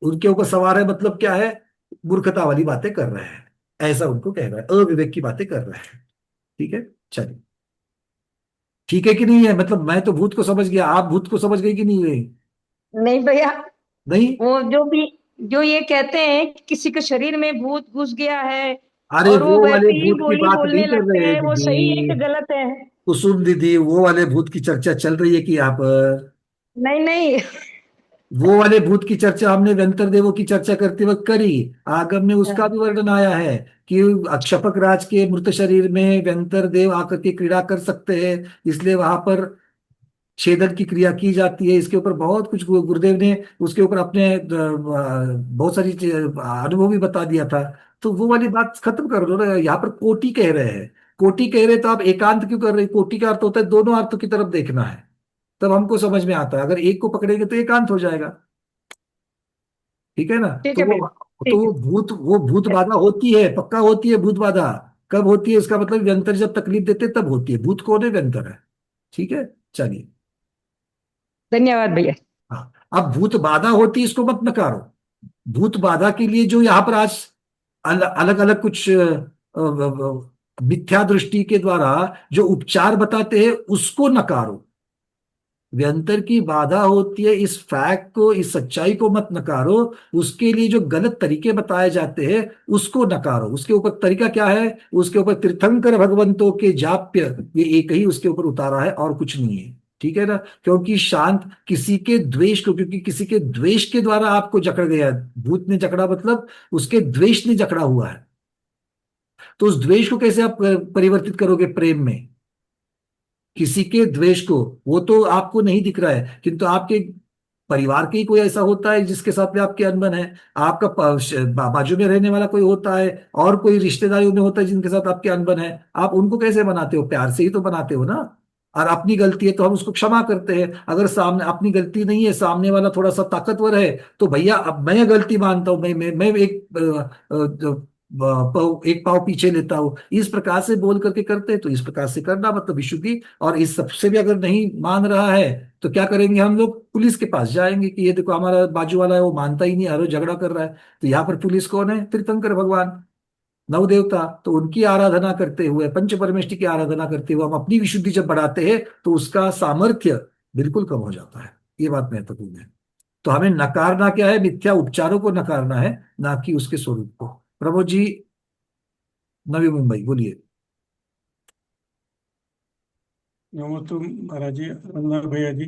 उनके ऊपर सवार है, मतलब क्या है, मूर्खता वाली बातें कर रहे हैं, ऐसा उनको कह रहा है, अविवेक की बातें कर रहे हैं। ठीक है, चलिए, ठीक है कि नहीं है, मतलब मैं तो भूत को समझ गया, आप भूत को समझ गए कि नहीं गए? नहीं भैया, नहीं। वो जो भी, जो ये कहते हैं कि किसी के शरीर में भूत घुस गया है अरे और वो वो वाले वैसे ही भूत की बोली बात नहीं बोलने कर लगते रहे हैं, वो सही है दीदी, कि गलत है? कुसुम दीदी, वो वाले भूत की चर्चा चल रही है कि यहाँ पर? नहीं नहीं, वो वाले भूत की चर्चा हमने व्यंतर देवों की चर्चा करते वक्त करी। आगम में उसका भी वर्णन आया है कि अक्षपक राज के मृत शरीर में व्यंतर देव आकर के क्रीड़ा कर सकते हैं, इसलिए वहां पर छेदन की क्रिया की जाती है। इसके ऊपर बहुत कुछ गुरुदेव ने उसके ऊपर अपने बहुत सारी अनुभव भी बता दिया था। तो वो वाली बात खत्म कर दो ना, यहाँ पर कोटि कह रहे हैं। कोटि कह रहे तो आप एकांत क्यों कर रहे हैं? कोटि का अर्थ होता है दोनों अर्थों की तरफ देखना है, तब हमको समझ में आता है। अगर एक को पकड़ेंगे तो एकांत हो जाएगा। ठीक है ना? ठीक तो है भैया, तो ठीक वो भूत बाधा होती है, पक्का होती है भूत बाधा। कब होती है इसका मतलब, व्यंतर जब तकलीफ देते तब होती है। भूत कौन है? व्यंतर है। ठीक है, चलिए। है। धन्यवाद भैया। हाँ, अब भूत बाधा होती है, इसको मत नकारो। भूत बाधा के लिए जो यहाँ पर आज अलग अलग कुछ मिथ्या दृष्टि के द्वारा जो उपचार बताते हैं उसको नकारो। व्यंतर की बाधा होती है, इस फैक्ट को, इस सच्चाई को मत नकारो। उसके लिए जो गलत तरीके बताए जाते हैं उसको नकारो। उसके ऊपर तरीका क्या है? उसके ऊपर तीर्थंकर भगवंतों के जाप्य, ये एक ही उसके ऊपर उतारा है और कुछ नहीं है। ठीक है ना? क्योंकि शांत किसी के द्वेष को, क्योंकि किसी के द्वेष के द्वारा आपको जकड़ गया है। भूत ने जकड़ा मतलब उसके द्वेष ने जकड़ा हुआ है। तो उस द्वेष को कैसे आप परिवर्तित करोगे प्रेम में? किसी के द्वेष को, वो तो आपको नहीं दिख रहा है, किंतु आपके परिवार के ही कोई ऐसा होता है जिसके साथ में आपके अनबन है। आपका बाजू में रहने वाला कोई होता है, और कोई रिश्तेदारियों में होता है जिनके साथ आपके अनबन है। आप उनको कैसे बनाते हो? प्यार से ही तो बनाते हो ना। और अपनी गलती है तो हम उसको क्षमा करते हैं। अगर सामने अपनी गलती नहीं है, सामने वाला थोड़ा सा ताकतवर है, तो भैया अब मैं गलती मानता हूं, मैं एक पाव पीछे लेता हूं। इस प्रकार से बोल करके करते हैं, तो इस प्रकार से करना मतलब विशुद्धि। और इस सबसे भी अगर नहीं मान रहा है तो क्या करेंगे? हम लोग पुलिस के पास जाएंगे कि ये देखो हमारा बाजू वाला है, वो मानता ही नहीं, हर रोज झगड़ा कर रहा है। तो यहाँ पर पुलिस कौन है? तीर्थंकर भगवान, नवदेवता। तो उनकी आराधना करते हुए, पंच परमेष्टि की आराधना करते हुए हम अपनी विशुद्धि जब बढ़ाते हैं तो उसका सामर्थ्य बिल्कुल कम हो जाता है। ये बात महत्वपूर्ण है। तो हमें नकारना क्या है? मिथ्या उपचारों को नकारना है, ना कि उसके स्वरूप को। प्रभु जी, नवी मुंबई, बोलिए। नमस्ते महाराज जी, रंगनाथ भैया जी।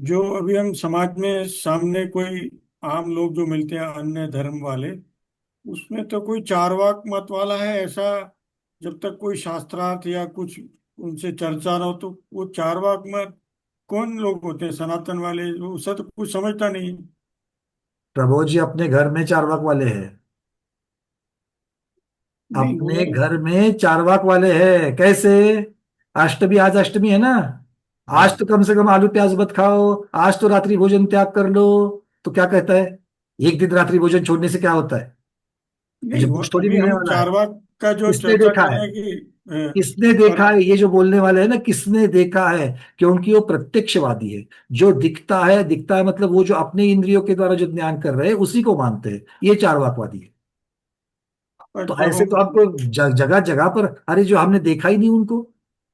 जो अभी हम समाज में सामने कोई आम लोग जो मिलते हैं अन्य धर्म वाले, उसमें तो कोई चारवाक मत वाला है ऐसा। जब तक कोई शास्त्रार्थ या कुछ उनसे चर्चा ना हो तो वो चारवाक मत कौन लोग होते हैं? सनातन वाले, उससे तो कुछ समझता नहीं। प्रभु जी अपने घर में चारवाक वाले हैं। नहीं अपने वो घर में चारवाक वाले हैं। कैसे? अष्टमी, आज अष्टमी है ना। आज हाँ। तो कम से कम आलू प्याज मत खाओ, आज तो रात्रि भोजन त्याग कर लो। तो क्या कहता है? एक दिन रात्रि भोजन छोड़ने से क्या होता है? नहीं मुझे वो कुछ थोड़ी अभी मिलने हम वाला है। चारवाक का जो किसने चर्चा देखा कर है? रहे हैं कि किसने पर देखा है? ये जो बोलने वाले हैं ना, किसने देखा है? क्योंकि वो प्रत्यक्षवादी है। जो दिखता है, दिखता है मतलब वो जो अपने इंद्रियों के द्वारा जो ज्ञान कर रहे हैं उसी को मानते हैं। ये चारवाकवादी है। पर तो जब ऐसे हम तो आपको जगह जगह पर, अरे जो हमने देखा ही नहीं उनको,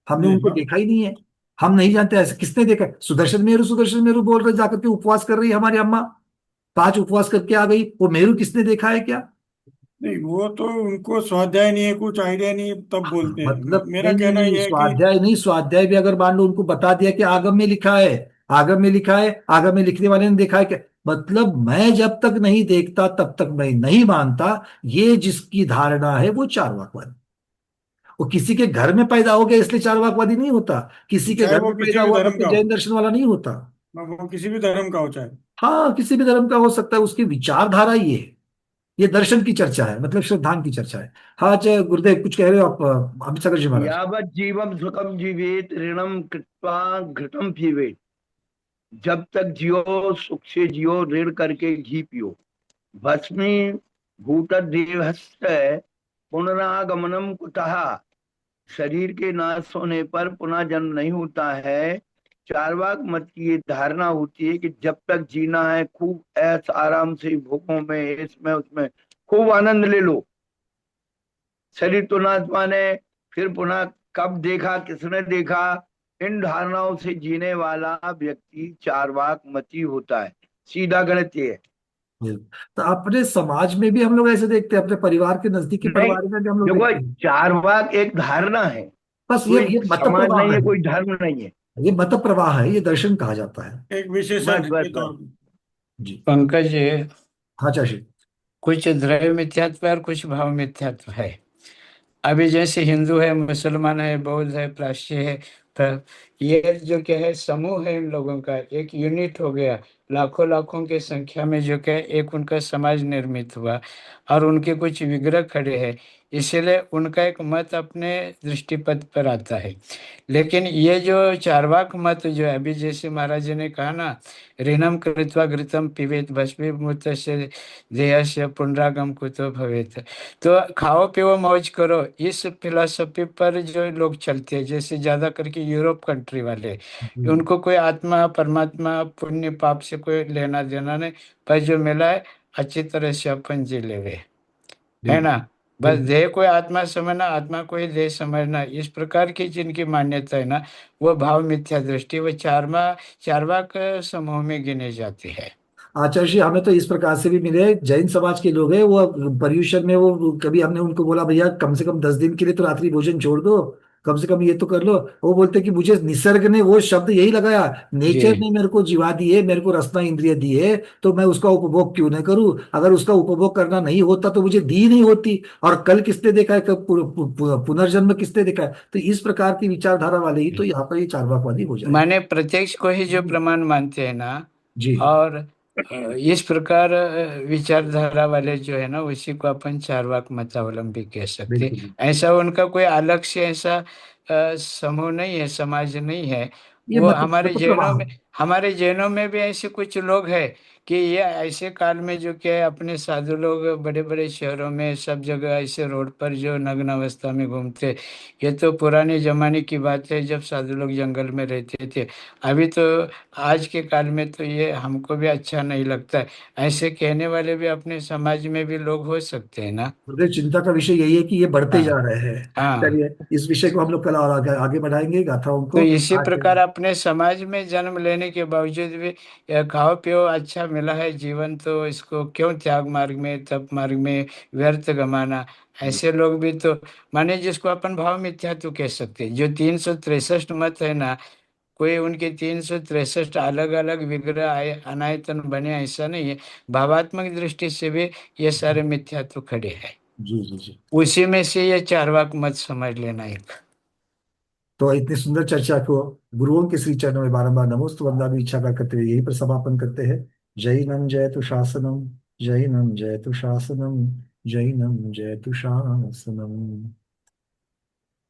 हमने नहीं उनको देखा ही नहीं है, हम नहीं जानते। ऐसे किसने देखा? सुदर्शन मेरू बोल रहे, जाकर के उपवास कर रही है हमारी अम्मा, 5 उपवास करके आ गई। वो मेरू किसने देखा है क्या? नहीं वो तो उनको स्वाध्याय नहीं है, कुछ आइडिया नहीं है, तब हाँ, बोलते हैं। मतलब मेरा नहीं नहीं कहना नहीं, यह है कि स्वाध्याय नहीं। स्वाध्याय भी अगर मान लो उनको बता दिया कि आगम में लिखा है, आगम में लिखा है, आगम में लिखने वाले ने देखा है क्या, मतलब मैं जब तक नहीं देखता तब तक मैं नहीं मानता। ये जिसकी धारणा है वो चार्वाकवादी। वो किसी के घर में पैदा हो गया इसलिए चार्वाकवादी नहीं होता। किसी के चाहे घर वो में किसी पैदा भी हुआ धर्म मतलब का जैन हो, दर्शन वाला नहीं होता। वो किसी भी धर्म का हो चाहे। हाँ, किसी भी धर्म का हो सकता है, उसकी विचारधारा ये है। ये दर्शन की चर्चा है, मतलब श्रद्धांत की चर्चा है। हाँ, चाहे गुरुदेव कुछ कह रहे हो आप, अमित सागर जी महाराज। यावत जीवम सुखम जीवेत ऋणम कृत्वा घृतम पीवेत। जब तक जियो सुख से जियो, ऋण करके घी पियो। भस्मी भूत देहस्य पुनरागमनम कुतः। शरीर के नाश होने पर पुनः जन्म नहीं होता है। चार्वाक मत की ये धारणा होती है कि जब तक जीना है खूब ऐश आराम से, भोगों में, इसमें उसमें खूब आनंद ले लो। शरीर तो नाशवान है, फिर पुनः कब देखा, किसने देखा, इन धारणाओं से जीने वाला व्यक्ति चार्वाक मती होता है। सीधा गणित ये है। तो अपने समाज में भी हम लोग ऐसे देखते हैं, अपने परिवार के नजदीकी नहीं, परिवार में भी हम लोग देखो, देखते हैं। चार्वाक एक धारणा है, बस कोई ये मत समाज प्रभाव नहीं है। है, कोई धर्म नहीं है। ये मत प्रवाह है, ये दर्शन कहा जाता है। एक विशेषण बस के बस तौर बस। पर। जी। पंकज, हाँ चाची। कुछ द्रव्य मिथ्यात्व है और कुछ भाव मिथ्यात्व है। अभी जैसे हिंदू है, मुसलमान है, बौद्ध है, पारसी है, ये जो क्या है, समूह है इन लोगों का, एक यूनिट हो गया। लाखों लाखों की संख्या में जो क्या है, एक उनका समाज निर्मित हुआ और उनके कुछ विग्रह खड़े हैं। इसलिए उनका एक मत अपने दृष्टिपथ पर आता है। लेकिन ये जो चार्वाक मत जो है, अभी जैसे महाराज जी ने कहा ना, ऋणम कृत्वा घृतम पिबेत भस्मीभूत से देहस्य पुनरागम कुतो भवेत। तो खाओ पियो मौज करो, इस फिलॉसफी पर जो लोग चलते हैं, जैसे ज्यादा करके यूरोप कंट्री वाले, हम्म, उनको कोई आत्मा परमात्मा पुण्य पाप से कोई लेना देना नहीं, पर जो मिला है अच्छी तरह से अपन जी लेवे, है बिल्कुल ना। बस बिल्कुल। देह को आत्मा समझना, आत्मा को ही देह समझना, इस प्रकार की जिनकी मान्यता है ना, वो भाव मिथ्या दृष्टि, वो चारवाक समूह में गिने जाती है। आचार्य जी, हमें तो इस प्रकार से भी मिले, जैन समाज के लोग हैं, वो पर्यूषण में वो कभी हमने उनको बोला भैया कम से कम 10 दिन के लिए तो रात्रि भोजन छोड़ दो, कम से कम ये तो कर लो। वो बोलते कि मुझे निसर्ग ने वो शब्द यही लगाया, जी। नेचर ने मेरे को जीवा दी है, मेरे को रसना इंद्रिय दी है, तो मैं उसका उपभोग क्यों न करूं? अगर उसका उपभोग करना नहीं होता तो मुझे दी नहीं होती। और कल किसने देखा है, कब पुनर्जन्म किसने देखा है? तो इस प्रकार की विचारधारा वाले ही तो यहाँ पर ये चार्वाकवादी हो जाएंगे। माने प्रत्यक्ष को ही जो प्रमाण मानते हैं ना, जी। और इस प्रकार विचारधारा वाले जो है ना, उसी को अपन चार्वाक मतावलंबी कह सकते बिल्कुल। हैं। ऐसा उनका कोई अलग से ऐसा समूह नहीं है, समाज नहीं है। ये वो मत प्रवाह। हमारे जैनों में भी ऐसे कुछ लोग हैं कि ये ऐसे काल में जो क्या है, अपने साधु लोग बड़े बड़े शहरों में सब जगह ऐसे रोड पर जो नग्न अवस्था में घूमते। ये तो पुराने जमाने की बात है, जब साधु लोग जंगल में रहते थे। अभी तो आज के काल में तो ये हमको भी अच्छा नहीं लगता है। ऐसे कहने वाले भी अपने समाज में भी लोग हो सकते हैं ना। मुझे चिंता का विषय यही है कि ये बढ़ते हाँ। जा रहे हैं। हाँ। चलिए, इस विषय को हम लोग कल और आगे बढ़ाएंगे, गाथाओं तो को। इसी आज प्रकार अपने समाज में जन्म लेने के बावजूद भी खाओ पियो अच्छा मिला है जीवन, तो इसको क्यों त्याग मार्ग में, तप मार्ग में व्यर्थ गमाना। ऐसे लोग भी तो, माने जिसको अपन भाव मिथ्या तो कह सकते हैं, जो 363 मत है ना, कोई उनके 363 अलग अलग विग्रह आए अनायतन बने, ऐसा नहीं है। भावात्मक दृष्टि से भी ये सारे मिथ्यात्व खड़े हैं। जी जी जी। उसी में से ये चारवाक मत समझ लेना एक। तो इतनी सुंदर चर्चा को गुरुओं के श्री चरणों में बारंबार नमोस्तु वंदना इच्छा का करते हुए यही पर समापन करते हैं। जैनम जयतु शासनम, जैनम जयतु शासनम, जैनम जयतु शासनम।